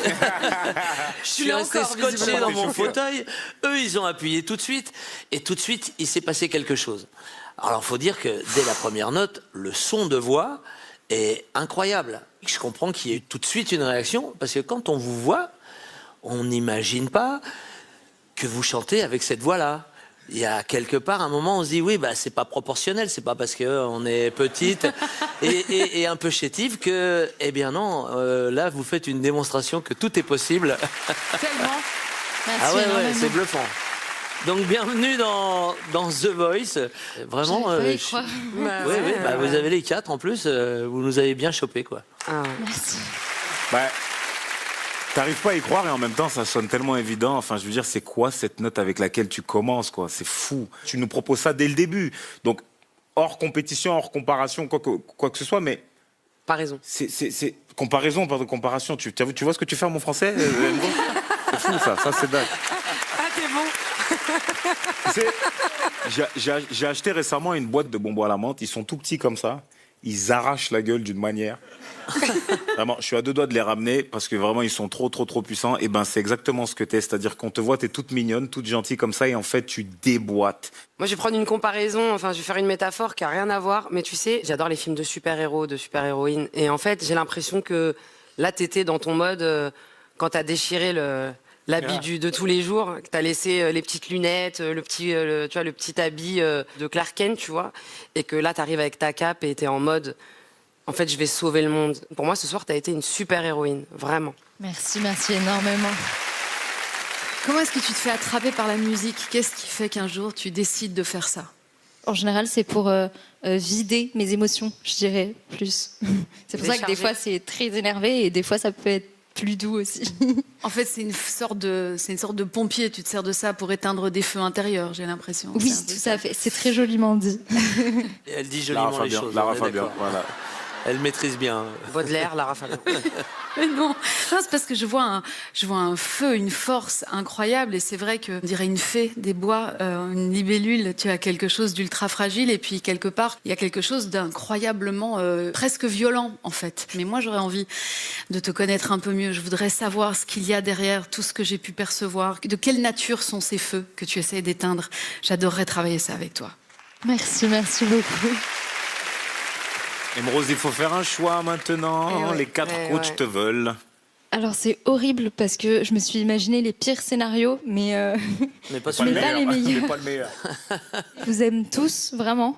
Je suis resté scotché dans mon fauteuil, eux ils ont appuyé tout de suite, et tout de suite il s'est passé quelque chose. Alors faut dire que dès la première note, le son de voix est incroyable. Je comprends qu'il y ait eu tout de suite une réaction, parce que quand on vous voit, on n'imagine pas que vous chantez avec cette voix-là. Il y a quelque part un moment, on se dit oui, bah c'est pas proportionnel, c'est pas parce qu'on est petite et un peu chétive que, eh bien non, là vous faites une démonstration que tout est possible. Tellement. Merci Ah ouais, énormément. c'est bluffant. Donc bienvenue dans The Voice. Vraiment, J'arrive pas à y croire. oui, bah, vous avez les 4 en plus, vous nous avez bien chopé quoi. Merci. Bah, t'arrives pas à y croire et en même temps ça sonne tellement évident. Enfin, je veux dire, c'est quoi cette note avec laquelle tu commences, quoi? C'est fou. Tu nous proposes ça dès le début. Donc, hors compétition, hors comparation, quoi que ce soit, mais. Pas raison. C'est comparaison, pas de comparation. Tu vois ce que tu fais en mon français? C'est fou ça c'est dingue. Ah, t'es bon. J'ai acheté récemment une boîte de bonbons à la menthe. Ils sont tout petits comme ça. Ils arrachent la gueule d'une manière. Vraiment, je suis à 2 doigts de les ramener parce que vraiment ils sont trop puissants. Et ben c'est exactement ce que t'es, c'est-à-dire qu'on te voit, t'es toute mignonne, toute gentille comme ça, et en fait tu déboîtes. Moi, je vais prendre une comparaison, enfin, je vais faire une métaphore qui a rien à voir. Mais tu sais, j'adore les films de super-héros, de super-héroïnes. Et en fait, j'ai l'impression que là, t'étais dans ton mode quand t'as déchiré l'habit de tous les jours, que t'as laissé les petites lunettes, le petit habit de Clark Kent, tu vois. Et que là, t'arrives avec ta cape et t'es en mode, en fait, je vais sauver le monde. Pour moi, ce soir, t'as été une super-héroïne, vraiment. Merci énormément. Comment est-ce que tu te fais attraper par la musique? Qu'est-ce qui fait qu'un jour tu décides de faire ça? En général, c'est pour vider mes émotions, je dirais, plus. C'est pour ça que des fois, c'est très énervé et des fois, ça peut être plus doux aussi. En fait, c'est une sorte de pompier. Tu te sers de ça pour éteindre des feux intérieurs, j'ai l'impression. Oui, tout à fait. C'est très joliment dit. Et elle dit joliment les choses. Lara on est Fabian, d'accord. voilà. Elle maîtrise bien. Baudelaire, Lara Fabian. Mais non, c'est parce que je vois un feu, une force incroyable, et c'est vrai que on dirait une fée des bois, une libellule. Tu as quelque chose d'ultra fragile, et puis quelque part il y a quelque chose d'incroyablement presque violent en fait. Mais moi j'aurais envie de te connaître un peu mieux. Je voudrais savoir ce qu'il y a derrière tout ce que j'ai pu percevoir. De quelle nature sont ces feux que tu essaies d'éteindre? J'adorerais travailler ça avec toi. Merci beaucoup. Rose, il faut faire un choix maintenant. Les 4 coachs te veulent. Alors c'est horrible parce que je me suis imaginé les pires scénarios, mais pas les meilleurs. Mais pas le meilleur. Je vous aime tous, vraiment.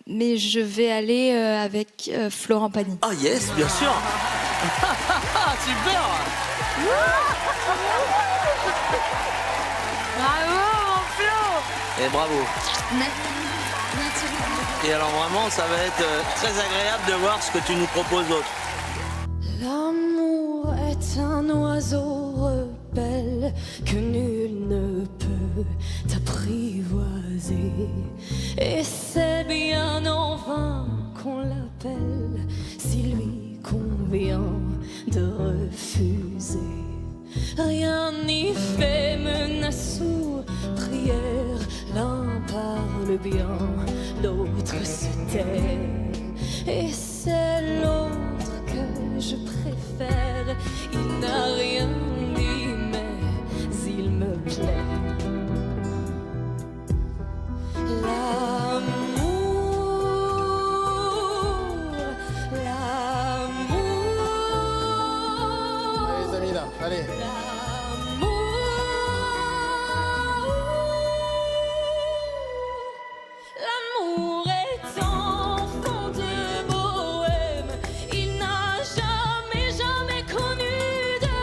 Mais je vais aller avec Florent Pagny. Ah yes, bien sûr. Super. Bravo, mon Flo. Et bravo. Merci. Et alors vraiment, ça va être très agréable de voir ce que tu nous proposes d'autre. L'amour est un oiseau rebelle que nul ne peut t'apprivoiser. Et c'est bien en vain qu'on l'appelle si lui convient de refuser. Rien n'y fait menace ou prière. L'un parle bien, l'autre se tait. Et c'est l'autre que je préfère. Il n'a rien dit, mais il me plaît. L'amour, Les amis là, allez. L'amour est enfant de bohème. Il n'a jamais connu de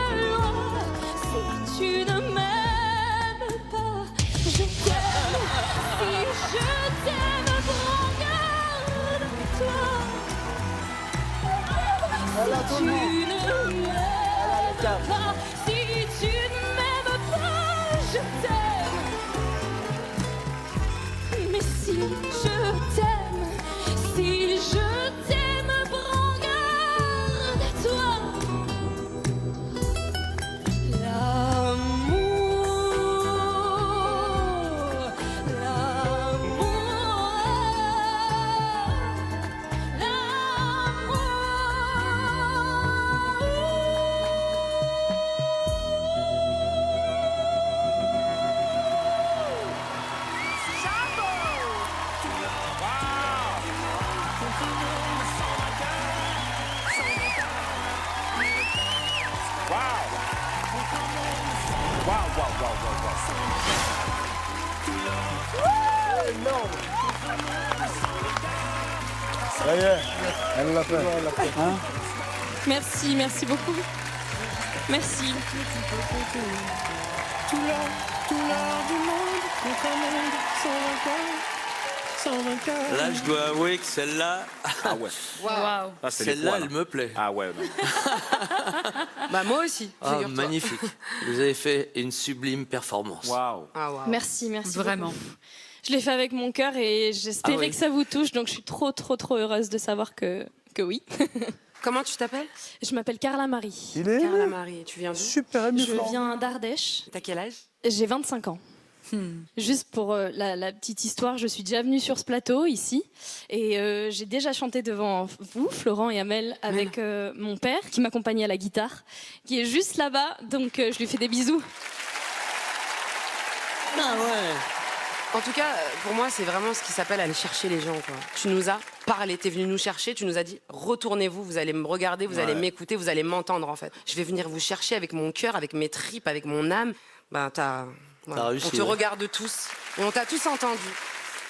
Elle a tout le monde. tu ne m'aimes pas, si tu ne m'aimes pas, je t'aime. Mais si je t'aime, si je t'aime, prends garde à toi. Ça y est, elle l'a fait. Hein? Merci, merci beaucoup. Merci. Tout l'or du monde, contre un monde sans vainqueur. Là, je dois avouer que celle-là, Ah ouais. Waouh. Ça, c'est les celle-là, poils. elle me plaît. Ah ouais. non. Bah moi aussi, Ah, figure-toi. magnifique. Vous avez fait une sublime performance. Waouh. Ah, waouh. Merci, merci. Vraiment. beaucoup. Je l'ai fait avec mon cœur et j'espérais Ah oui. que ça vous touche, donc je suis trop heureuse de savoir que oui. Comment tu t'appelles? Je m'appelle Carla Marie. Il est Carla Marie, tu viens d'où? super ému. Je viens d'Ardèche. T'as quel âge? J'ai 25 ans. Juste pour la petite histoire, je suis déjà venue sur ce plateau ici et j'ai déjà chanté devant vous, Florent et Amel, avec mon père qui m'accompagnait à la guitare, qui est juste là-bas, donc je lui fais des bisous. Ah ouais. En tout cas, pour moi, c'est vraiment ce qui s'appelle aller chercher les gens, quoi. Tu nous as parlé, t'es venu nous chercher, tu nous as dit retournez-vous, vous allez me regarder, vous allez m'écouter, vous allez m'entendre en fait. Je vais venir vous chercher avec mon cœur, avec mes tripes, avec mon âme. Ben voilà. réussi, On te ouais. regarde tous et on t'a tous entendu.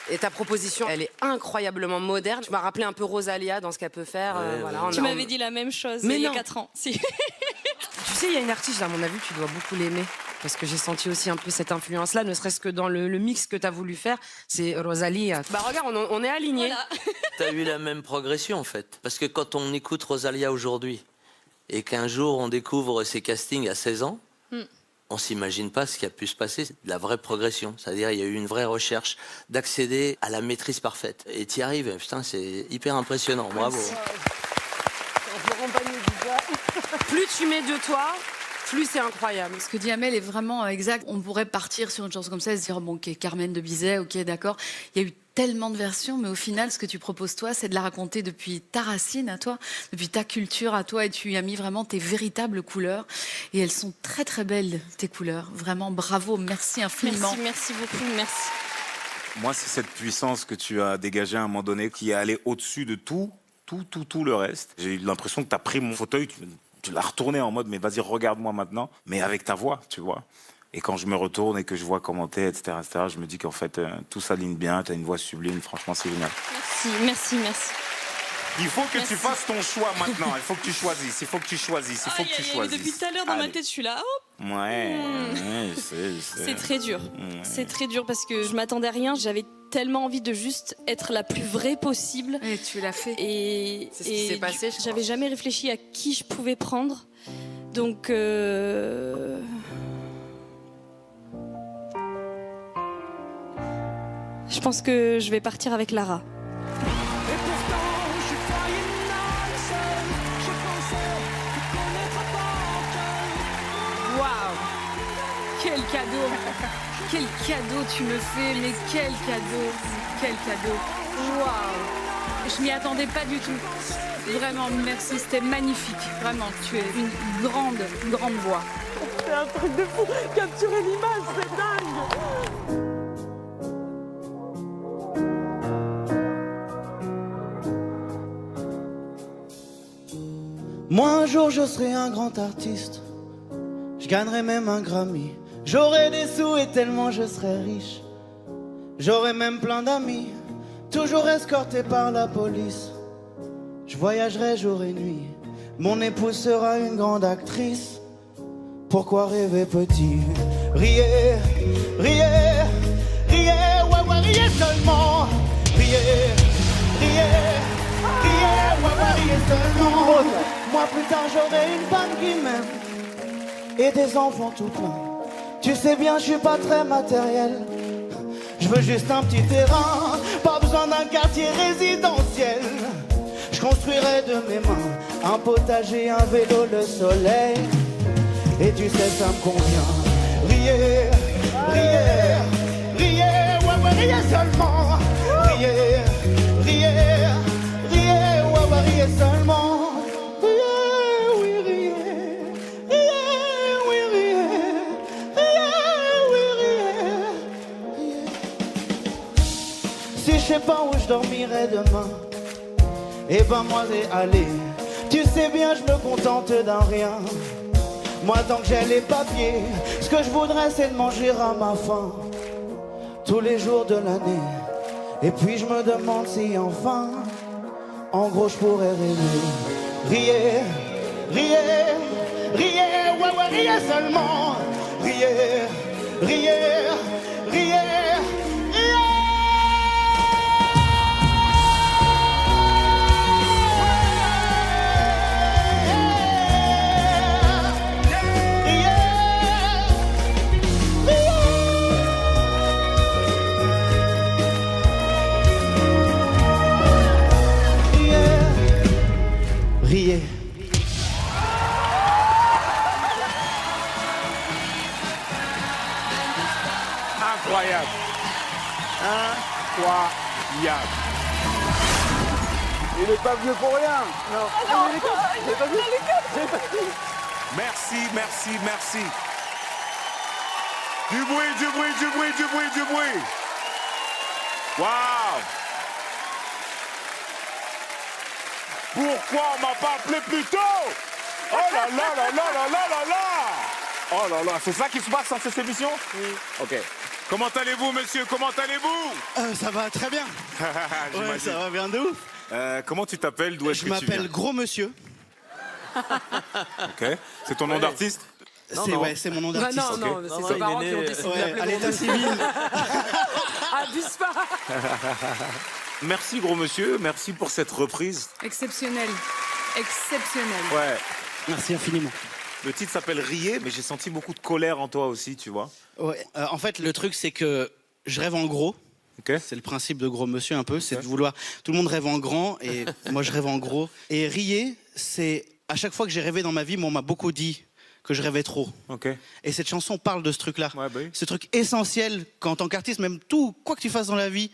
Et ta proposition, elle est incroyablement moderne. Tu m'as rappelé un peu Rosalia dans ce qu'elle peut faire. Ouais, voilà, ouais. Tu m'avais dit la même chose Mais il y a non. 4 ans. Si. Tu sais, il y a une artiste, à mon avis, tu dois beaucoup l'aimer. Parce que j'ai senti aussi un peu cette influence-là, ne serait-ce que dans le mix que tu as voulu faire. C'est Rosalia. Bah regarde, on est alignés. Voilà. T'as eu la même progression en fait. Parce que quand on écoute Rosalia aujourd'hui et qu'un jour on découvre ses castings à 16 ans, on s'imagine pas ce qui a pu se passer. C'est de la vraie progression. C'est-à-dire il y a eu une vraie recherche d'accéder à la maîtrise parfaite. Et t'y arrives. Putain, c'est hyper impressionnant. Bravo. Plus tu mets de toi, plus c'est incroyable. Ce que dit Amel est vraiment exact. On pourrait partir sur une chanson comme ça et se dire, bon, ok, Carmen de Bizet, ok, d'accord. Il y a eu tellement de versions, mais au final, ce que tu proposes, toi, c'est de la raconter depuis ta racine à toi, depuis ta culture à toi, et tu y as mis vraiment tes véritables couleurs. Et elles sont très, très belles, tes couleurs. Vraiment, bravo, merci infiniment. Merci beaucoup, merci. Moi, c'est cette puissance que tu as dégagée à un moment donné qui est allée au-dessus de tout le reste. J'ai eu l'impression que tu as pris mon fauteuil, tu l'as retourné en mode, mais vas-y, regarde-moi maintenant, mais avec ta voix, tu vois. Et quand je me retourne et que je vois comment t'es, etc., je me dis qu'en fait, tout s'aligne bien, tu as une voix sublime, franchement, c'est génial. Merci. Il faut que Merci. tu fasses ton choix maintenant, il faut que tu choisisses, Depuis tout à l'heure, dans ma tête, je suis là, hop. Ouais, je sais. C'est très dur. C'est très dur parce que je m'attendais à rien. J'avais tellement envie de juste être la plus vraie possible. Et tu l'as fait. Et C'est ce qui s'est passé, je j'avais jamais réfléchi à qui je pouvais prendre. Donc je pense que je vais partir avec Lara. Et pourtant, je croyais mal seul. Je pensais te connaître pas. Waouh! Quel cadeau! Quel cadeau tu me fais, mais quel cadeau! Quel cadeau! Waouh! Je m'y attendais pas du tout. Vraiment, merci, c'était magnifique. Vraiment, tu es une grande voix. C'est un truc de fou. Capturer l'image, c'est dingue. Moi un jour je serai un grand artiste, je gagnerai même un Grammy. J'aurai des sous et tellement je serai riche, j'aurai même plein d'amis, toujours escorté par la police. Je voyagerai jour et nuit, mon épouse sera une grande actrice. Pourquoi rêver petit? Riez, riez, riez, ouais, riez seulement. Riez, riez, riez, ouais, riez seulement. Moi plus tard j'aurai une femme qui m'aime et des enfants tout plein. Tu sais bien je suis pas très matériel. Je veux juste un petit terrain, pas besoin d'un quartier résidentiel. Je construirai de mes mains un potager, un vélo, le soleil. Et tu sais ça me convient. Riez, riez, riez, ouais ouais riez seulement. Riez, riez, riez, ouais ouais riez seulement. Riez, oui riez, riez, oui riez, riez, oui riez. Si je sais pas où je dormirai demain, eh ben moi c'est aller. Tu sais bien je me contente d'un rien. Moi tant que j'ai les papiers, ce que je voudrais c'est de manger à ma faim tous les jours de l'année. Et puis je me demande si enfin, en gros je pourrais rêver. Riez, riez, riez, ouais ouais riez seulement. Riez, riez, riez. Riez. Incroyable. Incroyable. Il n'est pas venu pour rien. Non. Merci, merci, merci. Du bruit, du bruit, du bruit, du bruit, du bruit. Waouh. Pourquoi on m'a pas appelé plus tôt? Oh là là là là là là là là. Oh là là, c'est ça qui se passe dans cette émission? Oui. Ok. Comment allez-vous, monsieur? Comment allez-vous? Ça va très bien. Ouais, ça va bien de ouf. Comment tu t'appelles? D'où est-ce que tu viens? Je m'appelle Gros Monsieur. Ok. C'est ton nom d'artiste? C'est mon nom d'artiste. Bah non, non, c'est ses parents qui ont décidé de l'appeler à l'état Gros Monsieur. civil. Abuse pas. Merci, Gros Monsieur. Merci pour cette reprise. Exceptionnel. Exceptionnel. Ouais. Merci infiniment. Le titre s'appelle Riez, mais j'ai senti beaucoup de colère en toi aussi, tu vois. Ouais. En fait, le truc, c'est que je rêve en gros. Okay. C'est le principe de Gros Monsieur un peu, c'est de vouloir... Tout le monde rêve en grand et moi je rêve en gros. Et Riez, c'est... À chaque fois que j'ai rêvé dans ma vie, on m'a beaucoup dit que je rêvais trop. Okay. Et cette chanson parle de ce truc-là. Ouais, bah oui. Ce truc essentiel qu'en tant qu'artiste, même tout, quoi que tu fasses dans la vie,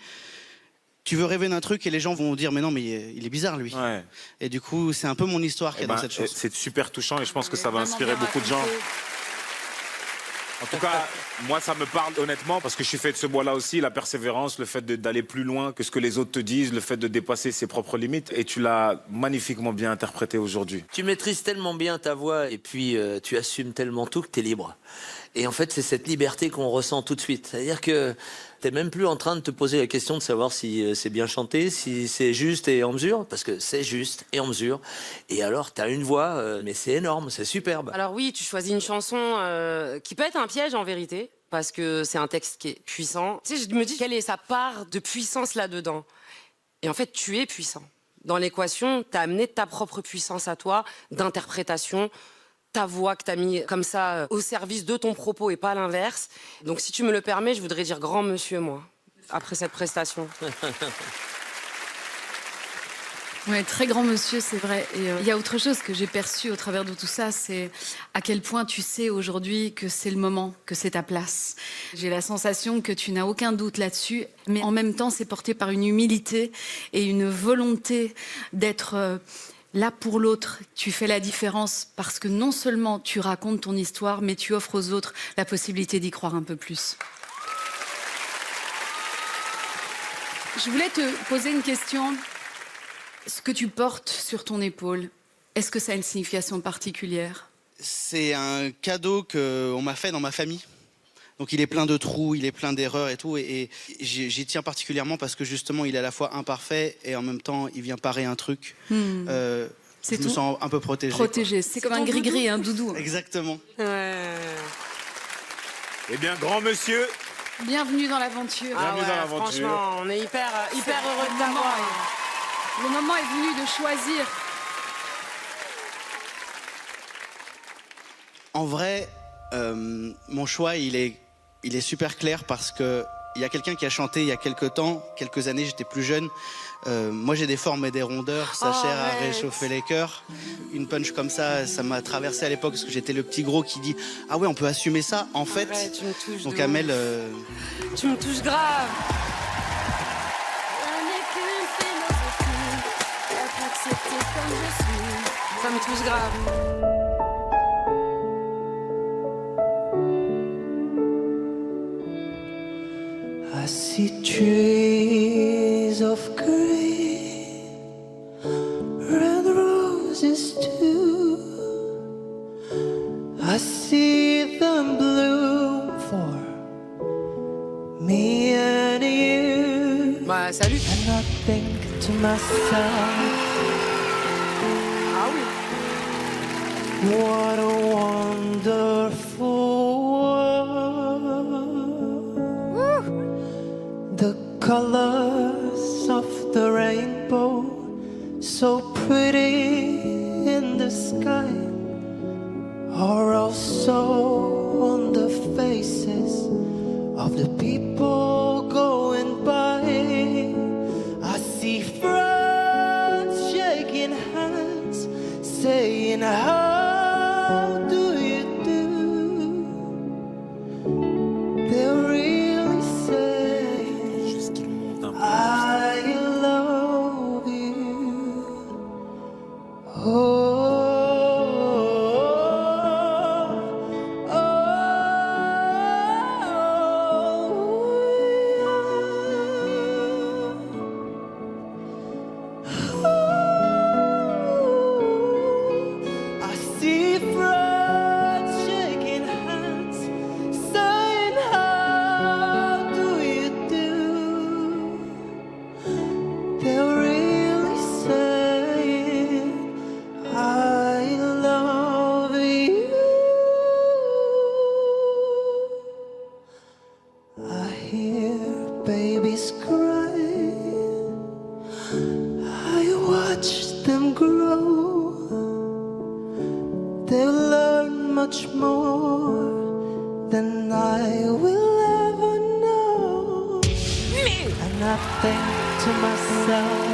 tu veux rêver d'un truc et les gens vont dire mais non mais il est bizarre lui. Ouais. Et du coup c'est un peu mon histoire qu'il y a dans cette chanson. C'est super touchant et je pense que ça va inspirer beaucoup de gens. En tout cas, moi, ça me parle honnêtement parce que je suis fait de ce bois-là aussi, la persévérance, le fait d'aller plus loin que ce que les autres te disent, le fait de dépasser ses propres limites. Et tu l'as magnifiquement bien interprété aujourd'hui. Tu maîtrises tellement bien ta voix et puis tu assumes tellement tout que tu es libre. Et en fait, c'est cette liberté qu'on ressent tout de suite. C'est-à-dire que tu n'es même plus en train de te poser la question de savoir si c'est bien chanté, si c'est juste et en mesure, parce que c'est juste et en mesure. Et alors, tu as une voix, mais c'est énorme, c'est superbe. Alors oui, tu choisis une chanson qui peut être un piège en vérité, parce que c'est un texte qui est puissant. Tu sais, je me dis, quelle est sa part de puissance là-dedans? Et en fait, tu es puissant. Dans l'équation, tu as amené ta propre puissance à toi, d'interprétation, ta voix que tu as mis comme ça au service de ton propos et pas l'inverse. Donc si tu me le permets, je voudrais dire grand monsieur, moi, après cette prestation. Ouais, très grand monsieur, c'est vrai. Et il y a autre chose que j'ai perçu au travers de tout ça, c'est à quel point tu sais aujourd'hui que c'est le moment, que c'est ta place. J'ai la sensation que tu n'as aucun doute là-dessus, mais en même temps, c'est porté par une humilité et une volonté d'être là pour l'autre. Tu fais la différence parce que non seulement tu racontes ton histoire, mais tu offres aux autres la possibilité d'y croire un peu plus. Je voulais te poser une question. Ce que tu portes sur ton épaule, est-ce que ça a une signification particulière? C'est un cadeau qu'on m'a fait dans ma famille. Donc il est plein de trous, il est plein d'erreurs et tout. Et j'y tiens particulièrement parce que justement, il est à la fois imparfait et en même temps, il vient parer un truc. Je me sens un peu protégé. Protégé, c'est comme un gris-gris, un doudou. Exactement. Ouais. Eh bien, grand monsieur. Bienvenue dans l'aventure. Bienvenue dans l'aventure. Franchement, on est hyper heureux de t'avoir. Le moment est venu de choisir En vrai, mon choix, il est super clair parce que il y a quelqu'un qui a chanté il y a quelques années, j'étais plus jeune. Moi, j'ai des formes et des rondeurs, ça sert à réchauffer les cœurs. Une punch comme ça m'a traversé à l'époque parce que j'étais le petit gros qui dit ah ouais, on peut assumer ça. En fait, Tu me touches donc de Amel, Tu me touches grave. Ça me touche grave. I see trees of green, red roses too. I see them bloom for me and you. Bah, salut. And I think to myself, ah oui. What a wonderful world. The colors of the rainbow, so pretty in the sky, are also on the faces of the people going by. I see friends shaking hands, saying how do you do? They're really saying I love you. I see friends shaking hands, saying how do you do? They're really saying I love you. I hear babies cry, I watch them grow. They'll learn much more than I will ever know. And I think to myself,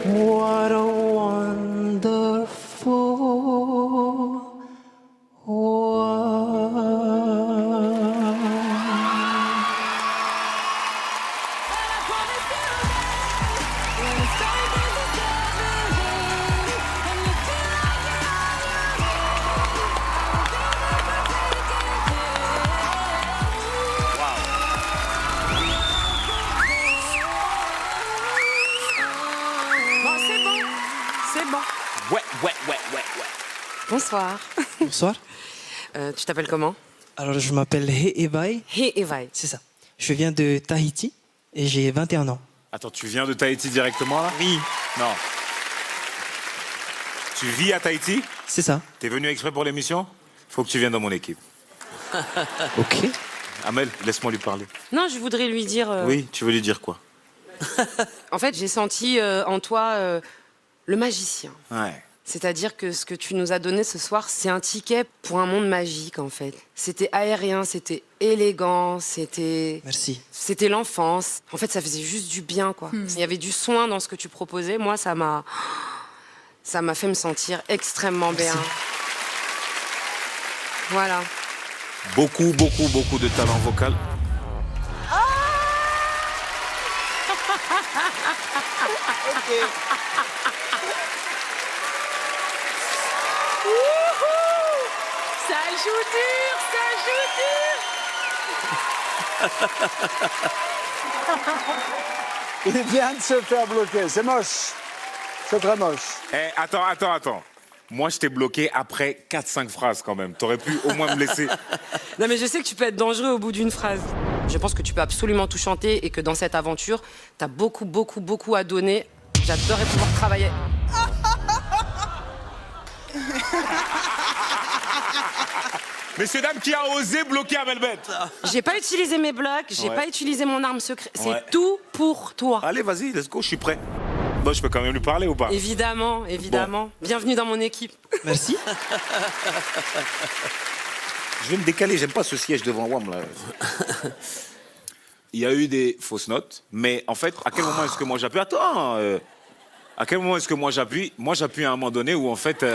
what a wonderful world. Bon, c'est bon. C'est bon. Ouais. Bonsoir. Bonsoir. Tu t'appelles comment? Alors, je m'appelle He Evaï. He Evaï. C'est ça. Je viens de Tahiti et j'ai 21 ans. Attends, tu viens de Tahiti directement là? Oui. Non. Tu vis à Tahiti? C'est ça. T'es venu exprès pour l'émission? Faut que tu viennes dans mon équipe. Ok. Amel, laisse-moi lui parler. Non, je voudrais lui dire... Oui, tu veux lui dire quoi? En fait, j'ai senti en toi le magicien. Ouais. C'est-à-dire que ce que tu nous as donné ce soir, c'est un ticket pour un monde magique, en fait. C'était aérien, c'était élégant, c'était... Merci. C'était l'enfance. En fait, ça faisait juste du bien, quoi. Il y avait du soin dans ce que tu proposais. Moi, ça m'a fait me sentir extrêmement bien. Voilà. Beaucoup de talent vocal. Ça joue dur, ça joue dur. Il vient de se faire bloquer. C'est moche. C'est très moche. Eh, attends. Moi, je t'ai bloqué après 4-5 phrases quand même. T'aurais pu au moins me laisser. Non, mais je sais que tu peux être dangereux au bout d'une phrase. Je pense que tu peux absolument tout chanter et que dans cette aventure, t'as beaucoup à donner. J'adorerais pouvoir travailler. Messieurs, dames, qui a osé bloquer Amel Bent? J'ai pas utilisé mes blocs, j'ai Ouais. pas utilisé mon arme secrète. C'est Ouais. tout pour toi. Allez, vas-y, let's go, je suis prêt. Bon, je peux quand même lui parler ou pas? Évidemment, évidemment. Bienvenue dans mon équipe. Merci. Je vais me décaler, j'aime pas ce siège devant WAM, là. Il y a eu des fausses notes, mais en fait, à quel moment est-ce que moi j'appuie? Attends, à quel moment est-ce que moi j'appuie? Moi, j'appuie à un moment donné où, en fait,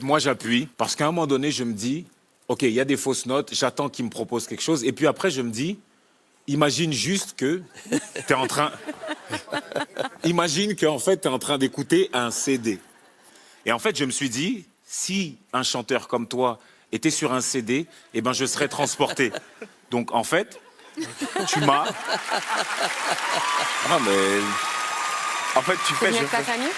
moi, j'appuie parce qu'à un moment donné, je me dis, OK, il y a des fausses notes, j'attends qu'il me propose quelque chose, et puis après, je me dis, imagine juste que t'es en train... Imagine qu'en fait, t'es en train d'écouter un CD. Et en fait, je me suis dit, si un chanteur comme toi était sur un CD, eh ben, je serais transporté. Donc, en fait, tu m'as... Non, mais... En fait, tu fais... Venir avec ta famille?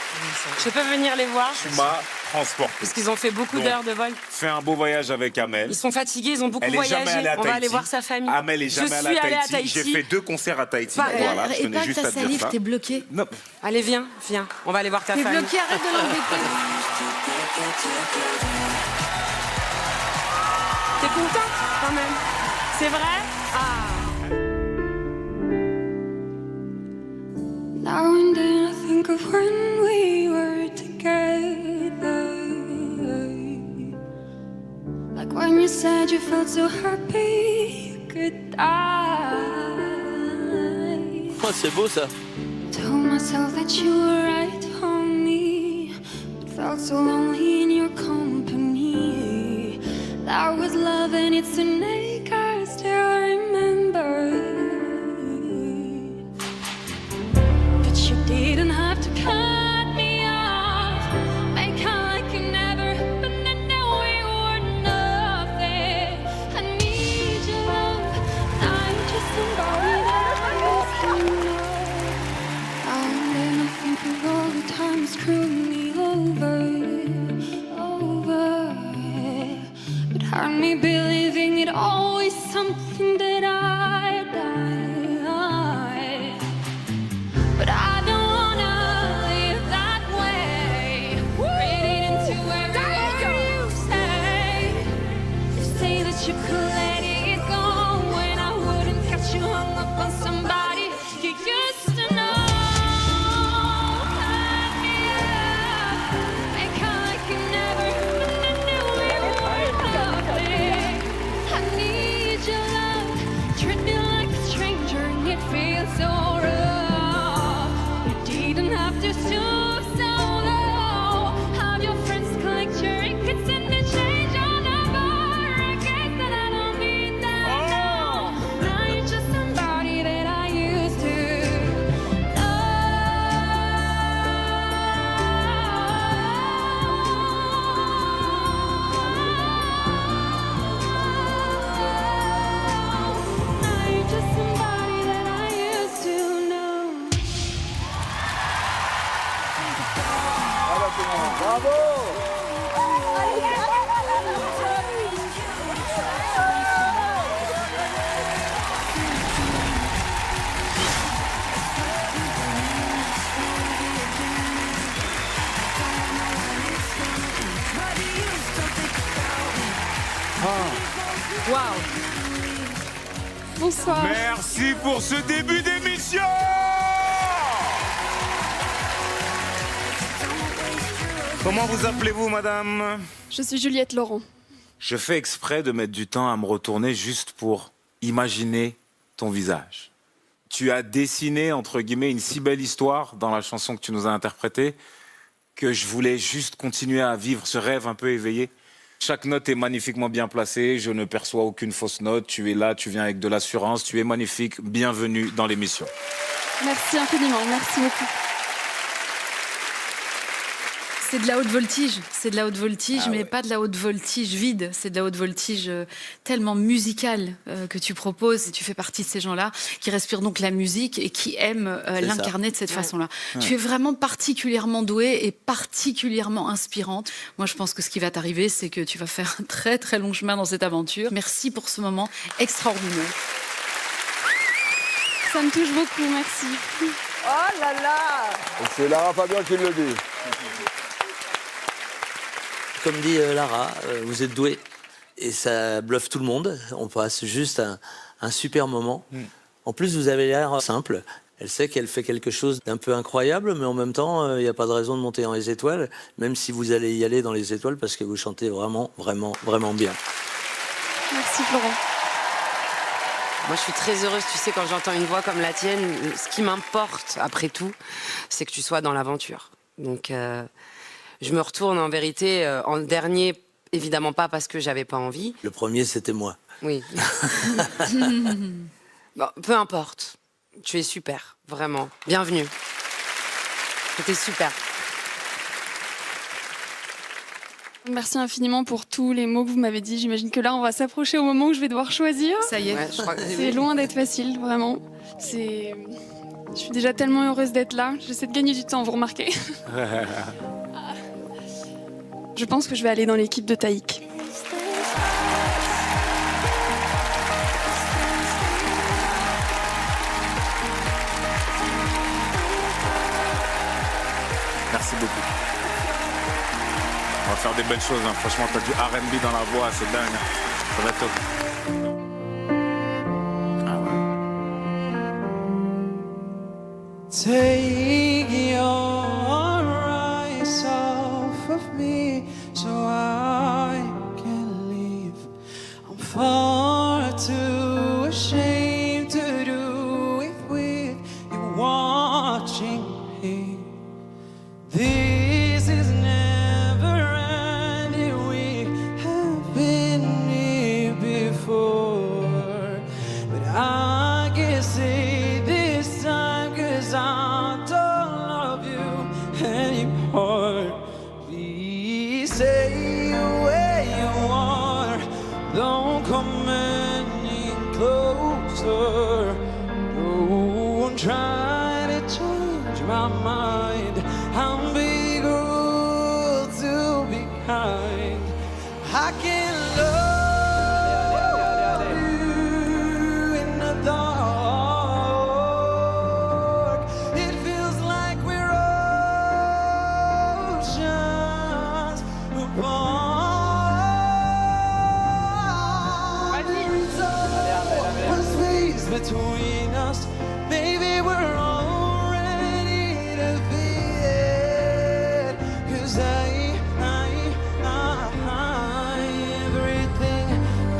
Je peux venir les voir? Tu m'as transporté. Parce qu'ils ont fait beaucoup Donc, d'heures de vol. Fais un beau voyage avec Amel. Ils sont fatigués, ils ont beaucoup Elle est jamais voyagé. allée à On va aller Tahiti. voir sa famille. Amel est jamais allée à Tahiti. J'ai fait 2 concerts à Tahiti. Pareil. Voilà, je tenais juste à te dire ça. t'es bloqué. Non. Allez, viens. On va aller voir ta T'es famille. bloqué, arrête de l'embêter. T'es content quand même? C'est vrai? Ah. Now and then I think of when we were together. Like when you said you felt so happy you could die. Oh, c'est beau ça. Told myself that you were right on me, but felt so lonely in your company. That was love and it's an ache I still remember. But you didn't have to cut me off, make out like you never, but I know you were nothing. I need your love, I'm just somebody that I used to know. And then I think of all the times screwing me over. But hurt me believing it always something that I died. But I don't wanna live that way. Read into every word you say. You say that you could let it go when I wouldn't catch you hung up on somebody you used to know. Cut me up, make out like you never, but I knew you were nothing. I need your love, treat me like a stranger and it feels so rough. You didn't have to stoop so low. Have your friends collect your records and then change your number. I guess that I don't need that now. Now you're just somebody that I used to know. Now you're just somebody that I used to know. Bravo! Waouh. Bonsoir. Merci pour ce début d'émission. Comment vous appelez-vous, madame? Je suis Juliette Laurent. Je fais exprès de mettre du temps à me retourner juste pour imaginer ton visage. Tu as dessiné, entre guillemets, une si belle histoire dans la chanson que tu nous as interprétée que je voulais juste continuer à vivre ce rêve un peu éveillé. Chaque note est magnifiquement bien placée, je ne perçois aucune fausse note. Tu es là, tu viens avec de l'assurance, tu es magnifique. Bienvenue dans l'émission. Merci infiniment, merci beaucoup. C'est de la haute voltige, mais pas de la haute voltige vide. C'est de la haute voltige tellement musicale que tu proposes. Et tu fais partie de ces gens-là qui respirent donc la musique et qui aiment l'incarner de cette façon-là. Ouais. Tu es vraiment particulièrement douée et particulièrement inspirante. Moi, je pense que ce qui va t'arriver, c'est que tu vas faire un très très long chemin dans cette aventure. Merci pour ce moment extraordinaire. Ça me touche beaucoup, merci. Oh là là! C'est Lara Fabian qui le dit. Comme dit Lara, vous êtes doués et ça bluffe tout le monde. On passe juste un super moment. En plus, vous avez l'air simple Elle sait qu'elle fait quelque chose d'un peu incroyable, mais en même temps, il n'y a pas de raison de monter dans les étoiles, même si vous allez y aller dans les étoiles, parce que vous chantez vraiment, vraiment, vraiment bien. Merci Florent. Moi, je suis très heureuse, tu sais, quand j'entends une voix comme la tienne, ce qui m'importe, après tout, c'est que tu sois dans l'aventure. Donc, je me retourne en vérité en dernier, évidemment pas parce que j'avais pas envie. Le premier, c'était moi. Oui. Bon, peu importe. Tu es super, vraiment. Bienvenue. C'était super. Merci infiniment pour tous les mots que vous m'avez dit. J'imagine que là, on va s'approcher au moment où je vais devoir choisir. Ça y est, Ouais, je crois que c'est loin d'être facile, vraiment. Je suis déjà tellement heureuse d'être là. J'essaie de gagner du temps, vous remarquez. Je pense que je vais aller dans l'équipe de Taïk. Merci beaucoup. On va faire des belles choses, hein. Franchement, t'as du R&B dans la voix, c'est dingue. Hein. Ça va être top. Take your eyes off of me so I can leave. I'm far too ashamed to do it with you watching me. This is never ending. We have been here before, but I can't say this time 'cause I don't love you anymore. Please stay where you are. Don't come any closer. Don't try to change my mind. I'm big to be kind. I can love you in the dark. It feels like we're oceans apart. One space between us. Maybe we're already defeated. 'Cause everything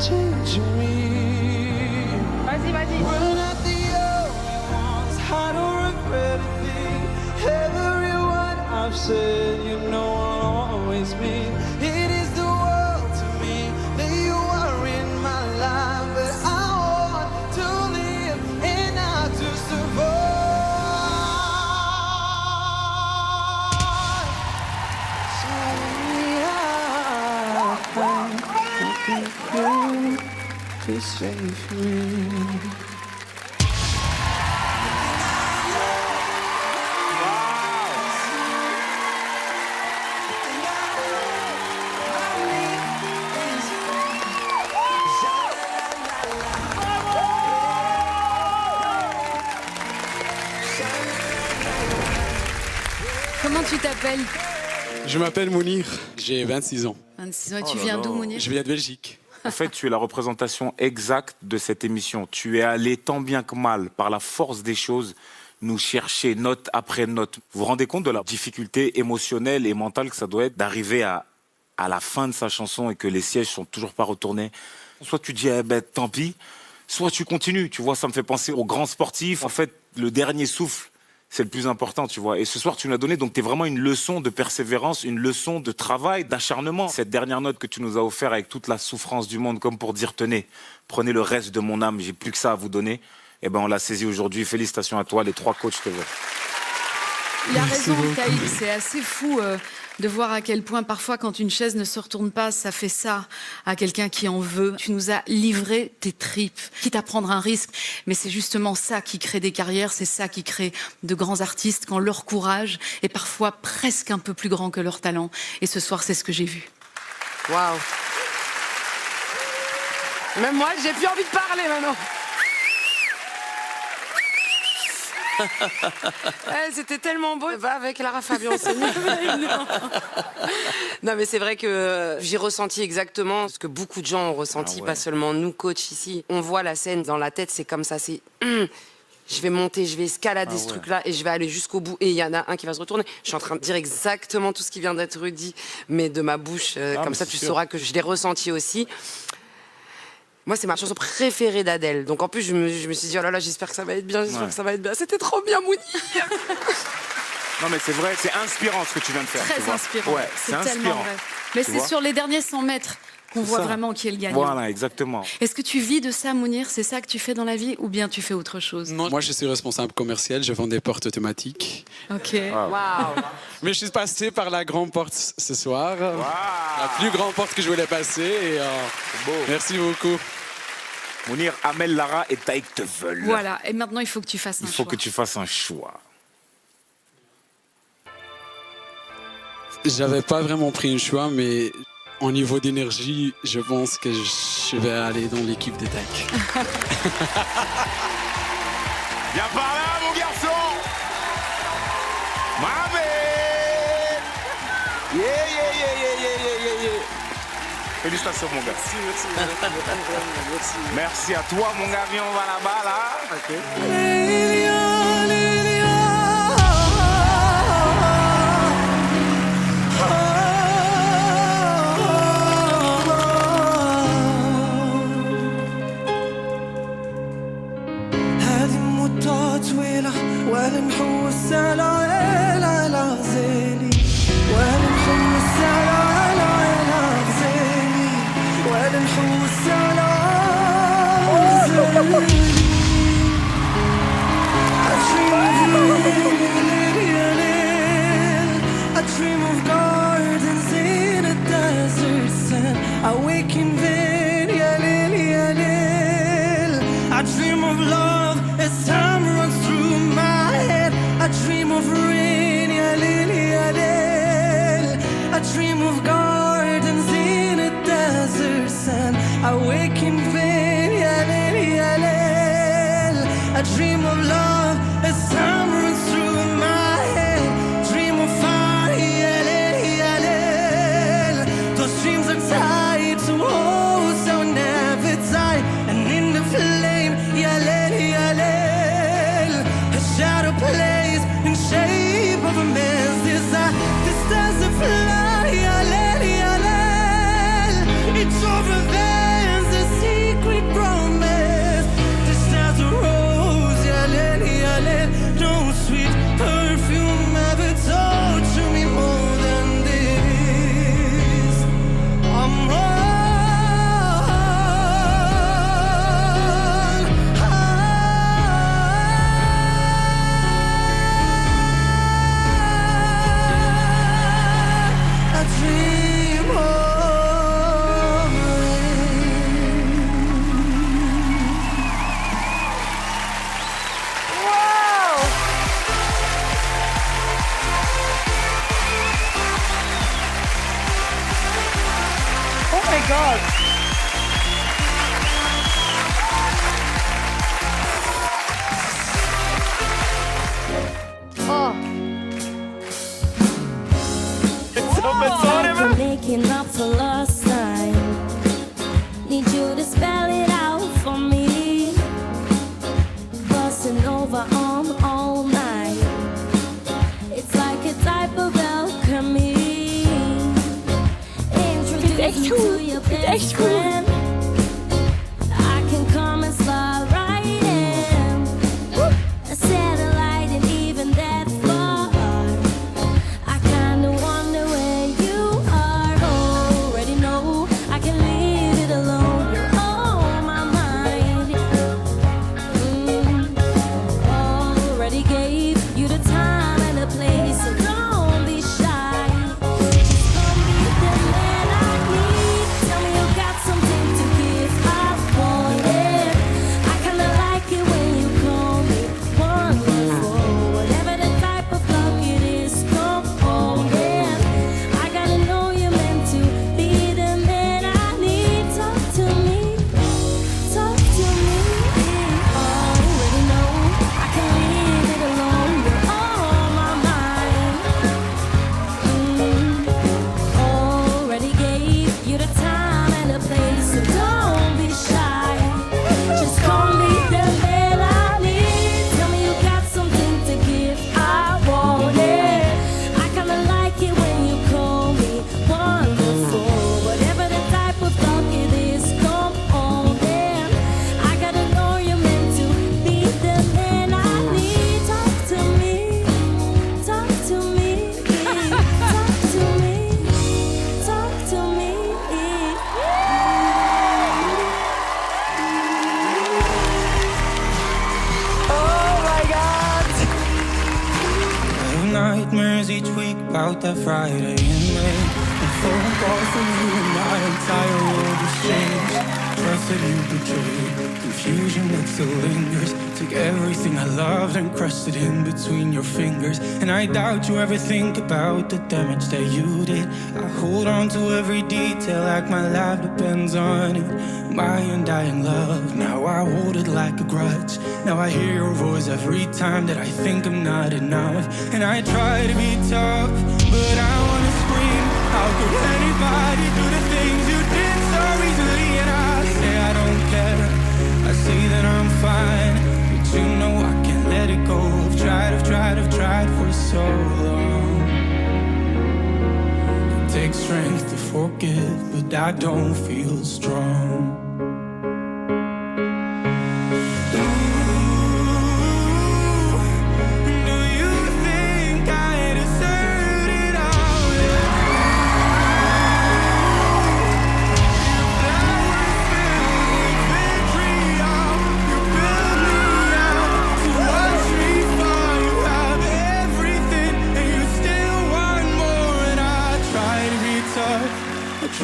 changed me. Vas-y, vas-y. We're not the only ones. I don't regret a thing. Everyone I've said, you know I'll always mean. It is the world to me that you are in my life, but I want to live and not to survive. So yeah, to save me. Comment tu t'appelles? Je m'appelle Mounir, j'ai 26 ans. 26 ans, et tu viens d'où, Mounir? Je viens de Belgique. En fait, tu es la représentation exacte de cette émission. Tu es allé tant bien que mal, par la force des choses, nous chercher note après note. Vous vous rendez compte de la difficulté émotionnelle et mentale que ça doit être d'arriver à la fin de sa chanson et que les sièges sont toujours pas retournés? Soit tu dis, eh ben, tant pis, soit tu continues. Tu vois, ça me fait penser aux grands sportifs. En fait, le dernier souffle, c'est le plus important, tu vois. Et ce soir, tu nous as donné, donc, t'es vraiment une leçon de persévérance, une leçon de travail, d'acharnement. Cette dernière note que tu nous as offerte avec toute la souffrance du monde, comme pour dire, tenez, prenez le reste de mon âme, j'ai plus que ça à vous donner. Eh ben, on l'a saisi aujourd'hui. Félicitations à toi, les 3 coachs te veulent. Il a raison, Taïk, c'est assez fou de voir à quel point parfois quand une chaise ne se retourne pas, ça fait ça à quelqu'un qui en veut. Tu nous as livré tes tripes, quitte à prendre un risque, mais c'est justement ça qui crée des carrières, c'est ça qui crée de grands artistes quand leur courage est parfois presque un peu plus grand que leur talent. Et ce soir, c'est ce que j'ai vu. Waouh. Même moi, j'ai plus envie de parler maintenant. Ouais, c'était tellement beau. Va avec Lara Fabian, c'est mieux. Non, mais c'est vrai que j'ai ressenti exactement ce que beaucoup de gens ont ressenti, pas seulement nous, coachs ici. On voit la scène dans la tête, c'est comme ça, c'est... je vais monter, je vais escalader ce truc-là et je vais aller jusqu'au bout. Et il y en a un qui va se retourner. Je suis en train de dire exactement tout ce qui vient d'être dit, mais de ma bouche. Comme ça, tu sauras que je l'ai ressenti aussi. Moi, c'est ma chanson préférée d'Adèle. Donc en plus, je me suis dit, oh là là, j'espère que ça va être bien, j'espère que ça va être bien. C'était trop bien, Mounir. Non, mais c'est vrai, c'est inspirant ce que tu viens de faire. Très inspirant. Ouais, c'est tellement inspirant. vrai. Mais Tu c'est vois sur les derniers 100 mètres qu'on voit vraiment qui est le gagnant. Voilà, exactement. Est-ce que tu vis de ça, Mounir? C'est ça que tu fais dans la vie ou bien tu fais autre chose? Non, moi je suis responsable commercial, je vends des portes automatiques. Ok. Waouh. Mais je suis passé par la grande porte ce soir. La plus grande porte que je voulais passer. Et, merci beaucoup. Mounir, Amel, Lara et Taïk te veulent. Voilà, et maintenant il faut que tu fasses un choix. Il faut que tu fasses un choix. J'avais pas vraiment pris un choix, mais au niveau d'énergie, je pense que je vais aller dans l'équipe des Taïk. Viens par là, mon garçon. Mamé. Yeah, yeah, yeah, yeah, yeah, yeah, yeah. Félicitations, mon gars. Merci. Merci à toi, mon gars. Viens, on va là-bas, là. Okay. ولا نحوس على غزالي ولا نحوس على غزالي ولا نحوس على غزالي I dream of gardens in a desert sand I wake in vain, ya lil, ya lil I dream of love as time runs through my head I dream of rain, ya lil, ya lil I dream of gardens in a desert sand I wake in vain, ya lil, ya lil I dream of love as time runs through my head Dream of fire, ya lil, ya lil Those dreams are tied to holes that will never die And in the flame, ya lil, ya lil A shadow plays in shape of a man's desire This doesn't fly, ya lil, ya lil It's your revenge, a secret romance This does a rose, ya lil, ya lil No sweet perfume ever told to me more than this I'm I dream of Oh my God! I'm making up for lost time. Need you to spell it out for me. Busting over on all night. It's like a type of alchemy. Introduce me to your best friend. I can come and slide right in. A satellite and even that far. I kinda wonder where you are. Already know I can leave it alone. You're on my mind. Already gave you the time and the place, so don't be shy. Just gonna be the man I need. Tell me you got something rumors each week about that Friday in May. A phone call from you and my entire world has changed. Trust that you betrayed, confusion that still lingers. Took everything I loved and crushed it in between your fingers. And I doubt you ever think about the damage that you did. I hold on to every detail like my life depends on it. My undying love, now I hold it like a grudge. Now I hear your voice every time that I think I'm not enough. And I try to be tough, but I wanna scream. How could anybody do the things you did so easily? And I say I don't care, I say that I'm fine, but you know I can't let it go. I've tried for so long. It takes strength to forgive, but I don't feel strong.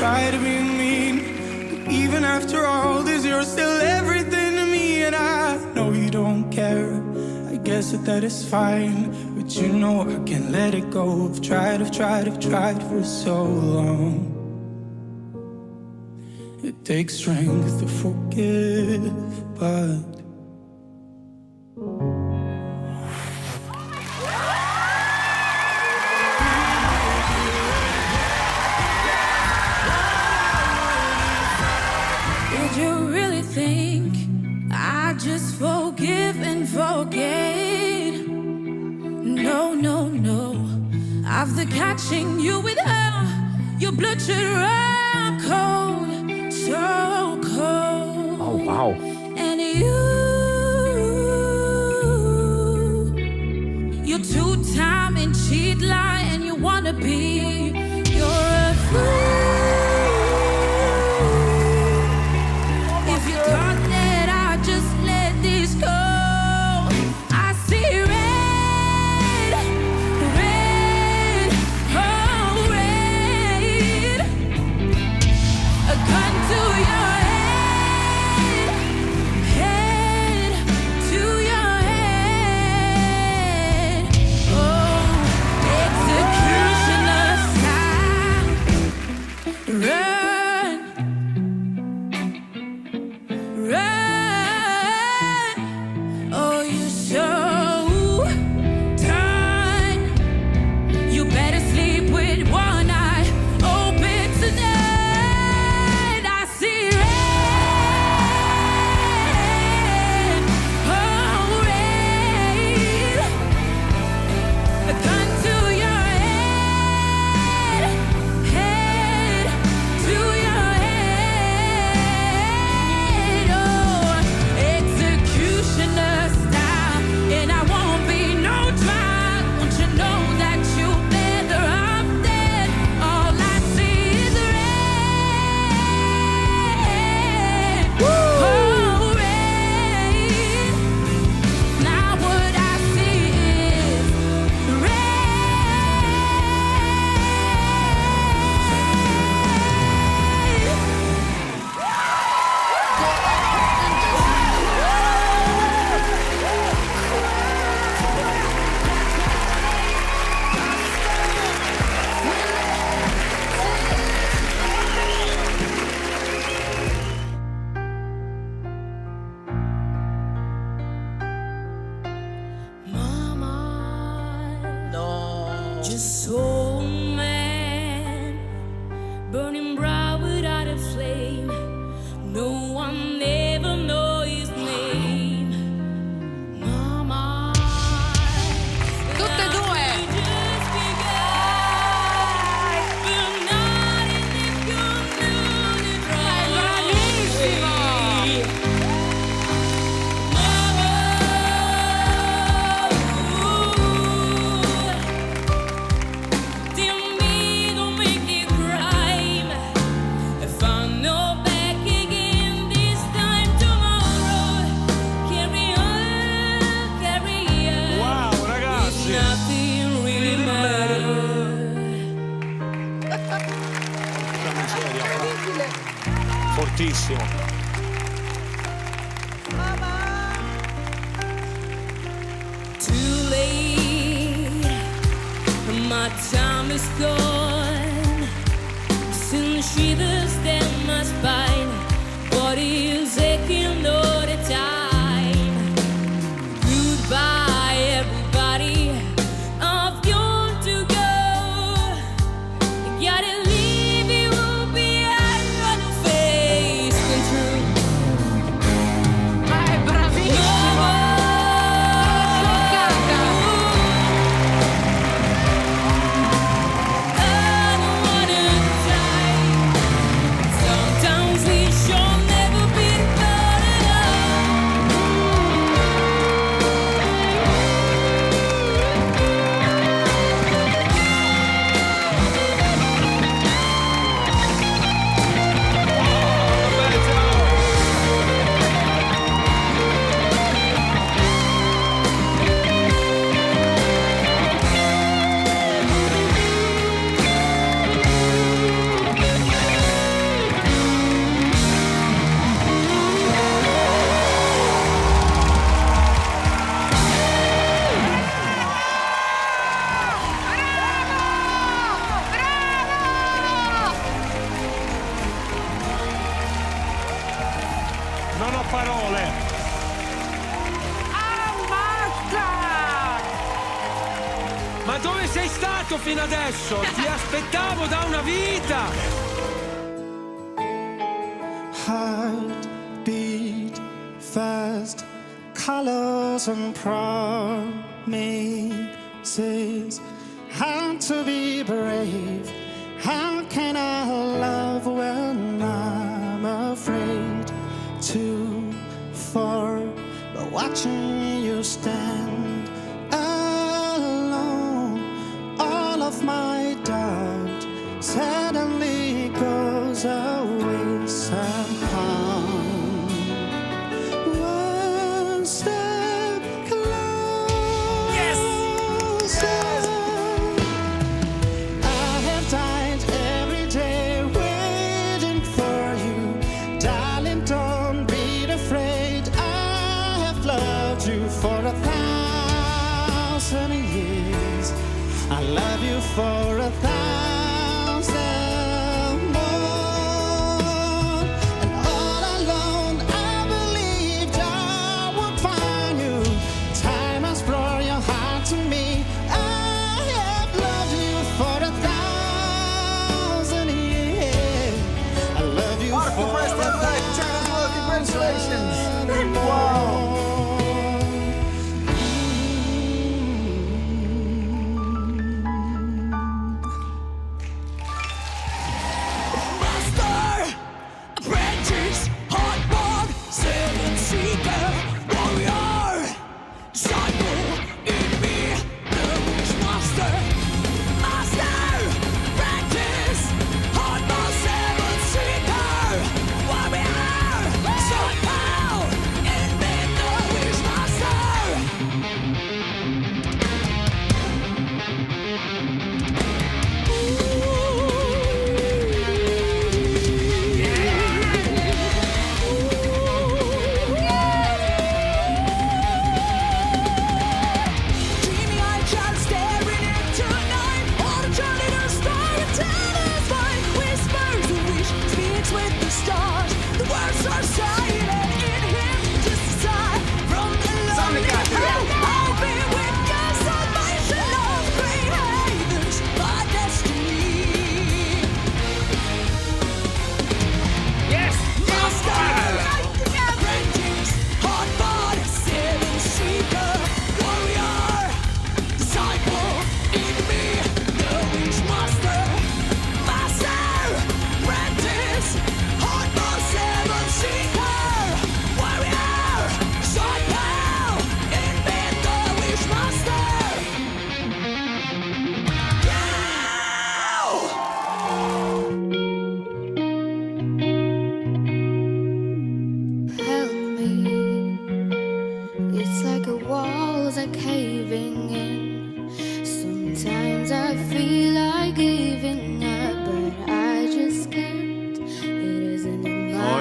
Try to be mean, but even after all this, you're still everything to me. And I know you don't care, I guess that is fine, but you know I can't let it go. I've tried for so long. It takes strength to forgive, but think I just forgive and forget. No, no, no. After catching you with her, your blood should run cold, so cold. Oh, wow. And you're two-time and cheat, lie, and you wanna be. You're a fool. fortissimo. Too late, my time is gone. Soon shivers down my spine. Body is aching all the time. Goodbye, everybody. I've got to go. Gotta leave you all behind. When the face went through. È bravissimo! Non ho parole. Ammazza! Ma dove sei stato fino adesso? Ti aspettavo da una vita! Heart beat fast, colors and promises. How to be brave? How can I love when I'm afraid to fall? But watching you stand alone, all of my doubt suddenly goes away somehow. One step closer. Yes. I have died every day waiting for you, darling. Don't be afraid. I have loved you for 1,000 years. I love you for 1,000 more.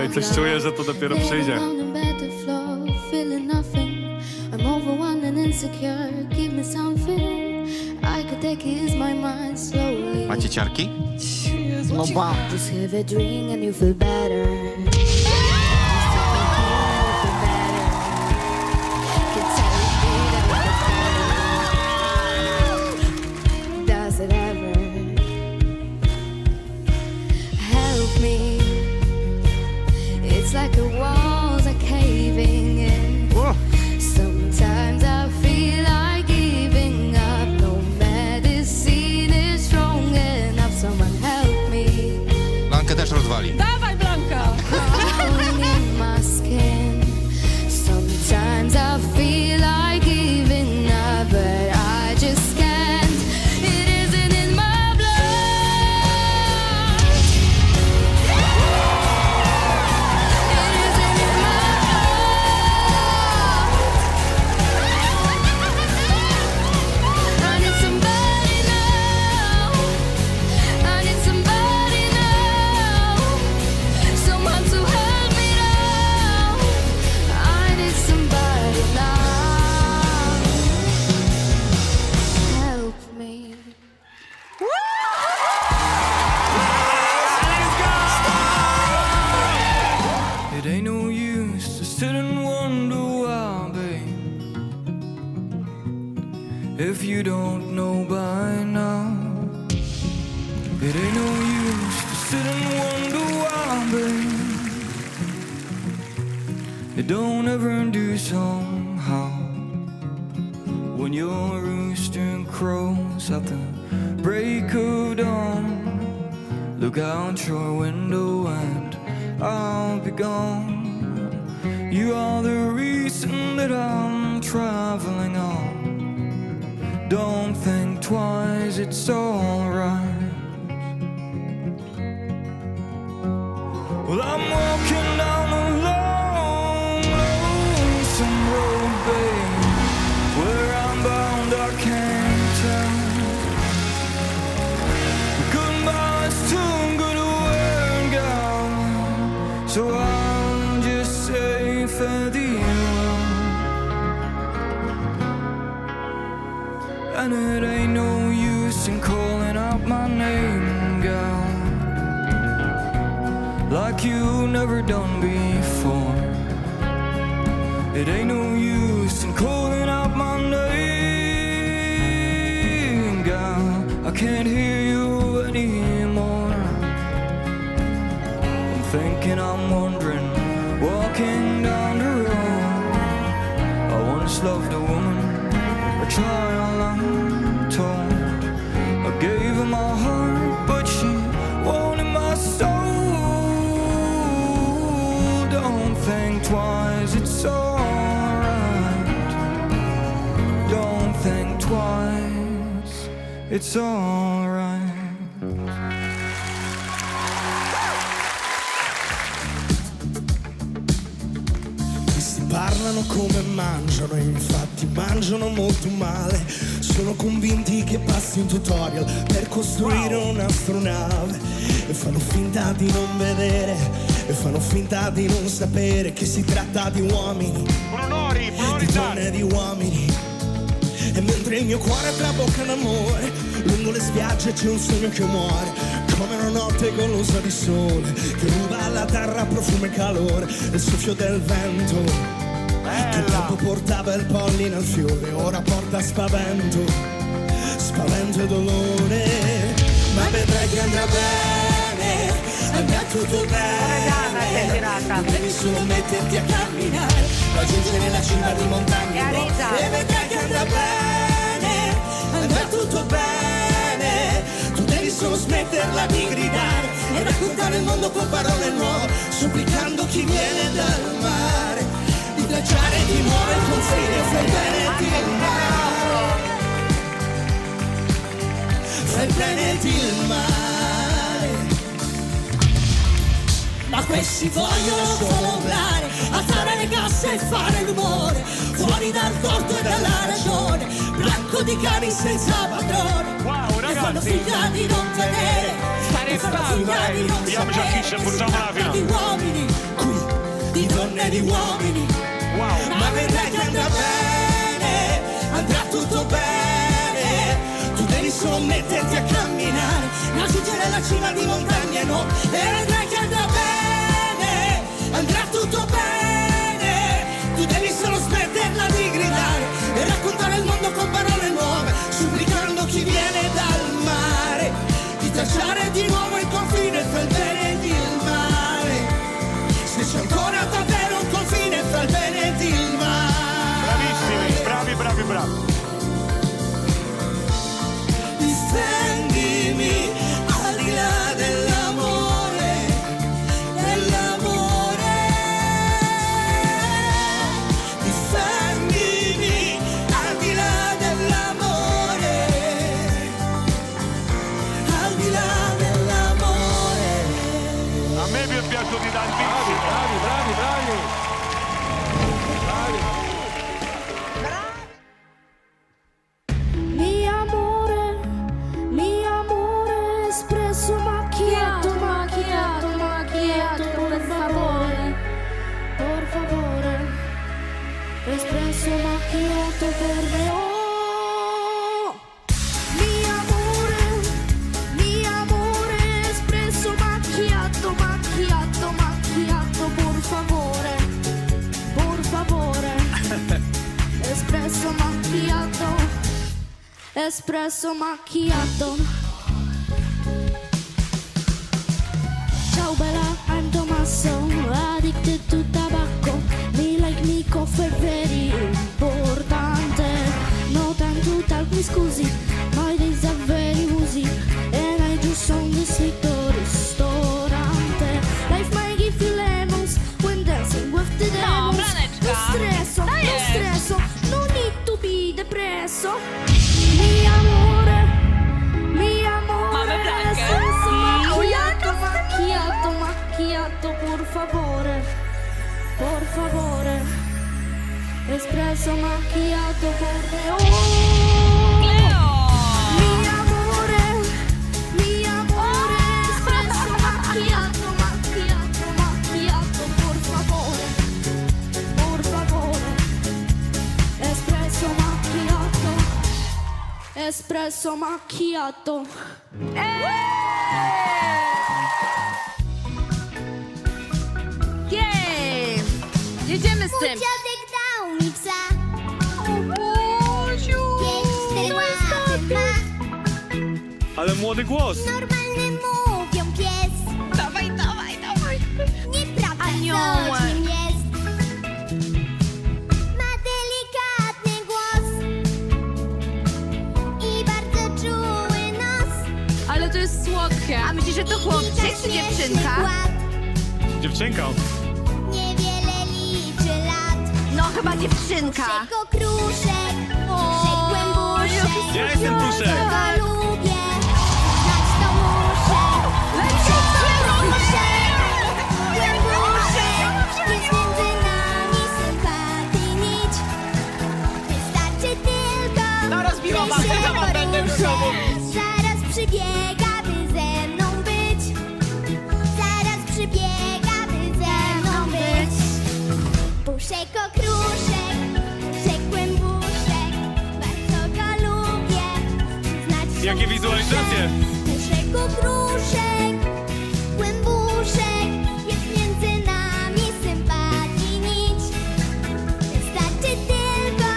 Oj, coś czuję, że to dopiero przyjdzie. Feeling nothing. I'm overwhelmed and insecure. Give me something I could take ease my mind slowly. Macie ciarki? No ba. Just have a drink and you feel better. Does it ever help me? It's like the walls are caving in. Sometimes I feel like giving up. No medicine is strong enough. Someone help me. Blankę też rozwali. Dawaj, Blanka! Crawling in my skin. Sometimes I feel like giving up, but I just can't. It isn't in my blood. I need somebody now. I need somebody now. Someone to help me now. I need somebody now. Help me. It ain't no use to sit and wonder why, babe. If you don't know by now, it ain't no use to sit and wonder why, babe. It don't ever do somehow. When your rooster crows at the break of dawn, look out your window and I'll be gone. You are the reason that I'm traveling on. Don't think twice, it's alright. Well, I'm walking down a long, lonesome road, babe. Where I'm bound, I can't tell. Goodbye's too good a word, girl. So I'll just say farewell. And it ain't no use in calling out my name, girl, like you never done before. It ain't no use in calling out my name, girl. I can't hear you anymore. I'm thinking, I'm wondering, walking down the road. I once loved a woman, a child untold. I gave her my heart, but she wanted my soul. Don't think twice, it's alright. Don't think twice, it's alright. Questi parlano come mangiano, infatti mangiano molto male. Sono convinti che basti un tutorial per costruire un'astronave. E fanno finta di non vedere, e fanno finta di non sapere che si tratta di uomini, di donne e di uomini. E mentre il mio cuore trabocca d'amore, lungo le spiagge c'è un sogno che muore, come una notte golosa di sole, che ruba alla terra profumo e calore, il soffio del vento, che un tempo portava il polline al fiore, ora porta spavento, spavento e dolore. Ma vedrai che andrà bene, andrà tutto bene, non devi solo metterti a camminare, raggiungere la cima di montagna, e vedrai che andrà bene, andrà tutto bene, tu devi solo smetterla di gridare e raccontare il mondo con parole nuove, supplicando chi viene dal mare, di tracciare di nuovo il confine fra il pianeti e il mare, fra il pianeti e il mare. Ma questi vogliono solo volare, alzare le casse e fare rumore, fuori dal torto e dalla ragione, branco di cani senza padrone. Wow, ragazzi, e fanno finta di non vedere, sta restando, di non sapere che si tratta di uomini di donne e di uomini. Ma vedrai che andrà bene, andrà tutto bene. Tu devi solo metterti a camminare, raggiungere la cima di montagne, no? E vedrai che andrà bene, andrà tutto bene. Tu devi solo smetterla di gridare e raccontare il mondo con parole nuove, supplicando chi viene dal mare di tracciare di nuovo il confine fra il bene ed il male. Se c'è ancora davvero un confine fra il bene ed il male. Bravissimi, bravi, bravi, bravi. Difendimi al di là dell'amore, dell'amore. Difendimi al di là dell'amore, al di là dell'amore. A me vi è piaciuto tantissimo. Bravi, bravi, bravi. Mi amore, espresso macchiato, macchiato, macchiato, por favore, espresso macchiato per me. Oh, mi amore, espresso macchiato, macchiato, macchiato, por favore, espresso macchiato. Espresso macchiato. Ciao bella, I'm Tommaso, addicted to tobacco. Me like me coffee very importante. No time to talk, mi scusi, my days are very woozy. And I just on the street or ristorante. Life might give you lemons when dancing with the demons. No stresso, no need to be depresso. Mi amore, espresso macchiato, macchiato, macchiato, por favore, espresso macchiato per me. Oh, mi amore, espresso macchiato, macchiato, macchiato, por favore, espresso macchiato. Espresso macchiato. Jej! Jedziemy z tym! Dziadek dał mi psa. Ale młody głos. Normalny mówią pies. Dawaj, dawaj, dawaj! Nieprawda, Aniołek. co nim jest. Ma delikatny głos i bardzo czuły nos. Ale to jest słodkie. A myślisz, że to chłopczyk czy dziewczynka? Dziewczynka. Niewiele liczy lat. No chyba dziewczynka. Czego kruszek, rzekłem buszek. Ja jestem Puszek. Go lubię, znać to muszę. Jest między nami sympatii nić. Wystarczy tylko, że się poruszę. Zaraz przybiega, by ze mną być. Zaraz przybiega, by ze mną być. Puszek okruszek, rzekłem buszek. Bardzo go lubię, znać to Jakie wizualizacje? Puszek okruszek, głębuszek, jest między nami sympatii nić. Wystarczy tylko,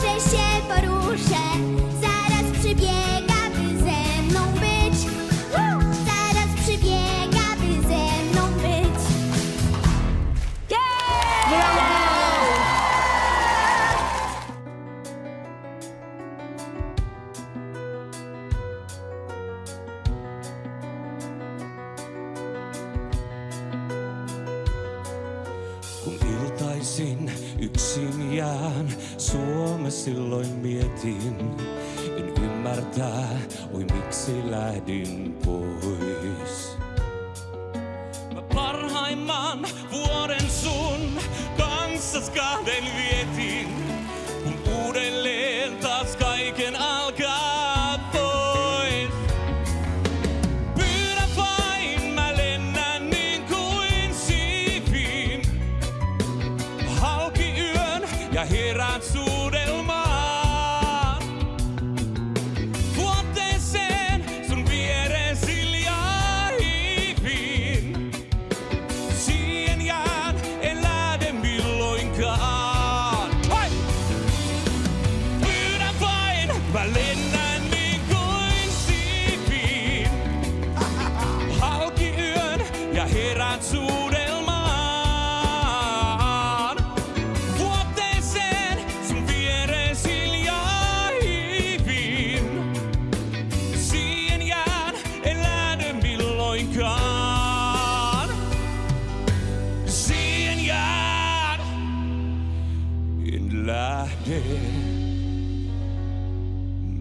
że się poruszę. Zaraz przybiega, by ze mną być. Zaraz przybiega, by ze mną być. Kun iltaisin yksin jään, Suomessa silloin mietin. En ymmärtää, oi miksi lähdin pois. Mä parhaimman vuoden sun kanssas kahden vietin. Kun uudelleen taas kaiken alkaa pois. Pyydä vain, mä lennän niin kuin siipin.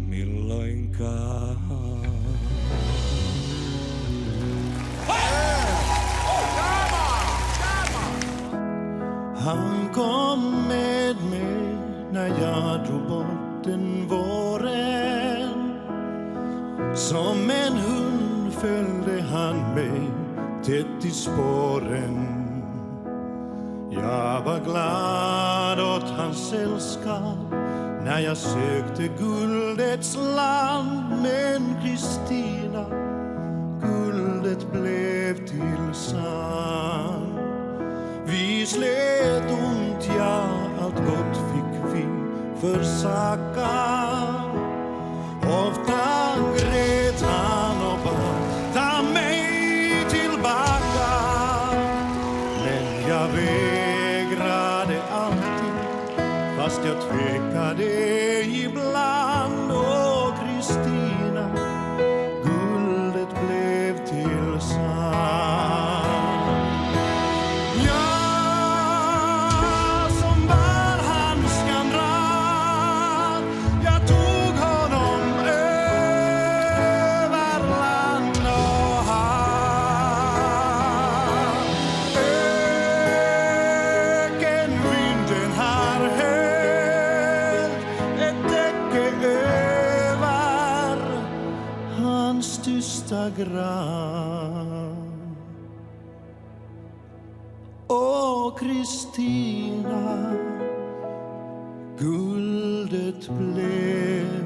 milloinkaan. Han kom med mig när jag drog bort den våren. Som en hund följde han mig tätt i spåren. Jag var glad åt hans sällskap när jag sökte guldets land. Men Kristina, guldet blev till sand. Vi slet ont, ja, allt gott fick vi försaka. Ofta grät han och bad, ta mig tillbaka. Men jag vägrade alltid, fast jag tvekade ibland. Åh, Kristina, guldet blev till sand. Åh, Kristina, guldet blev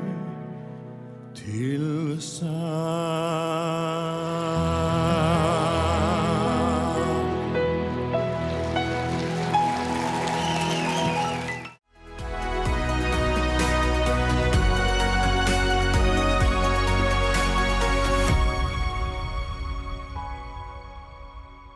till sand.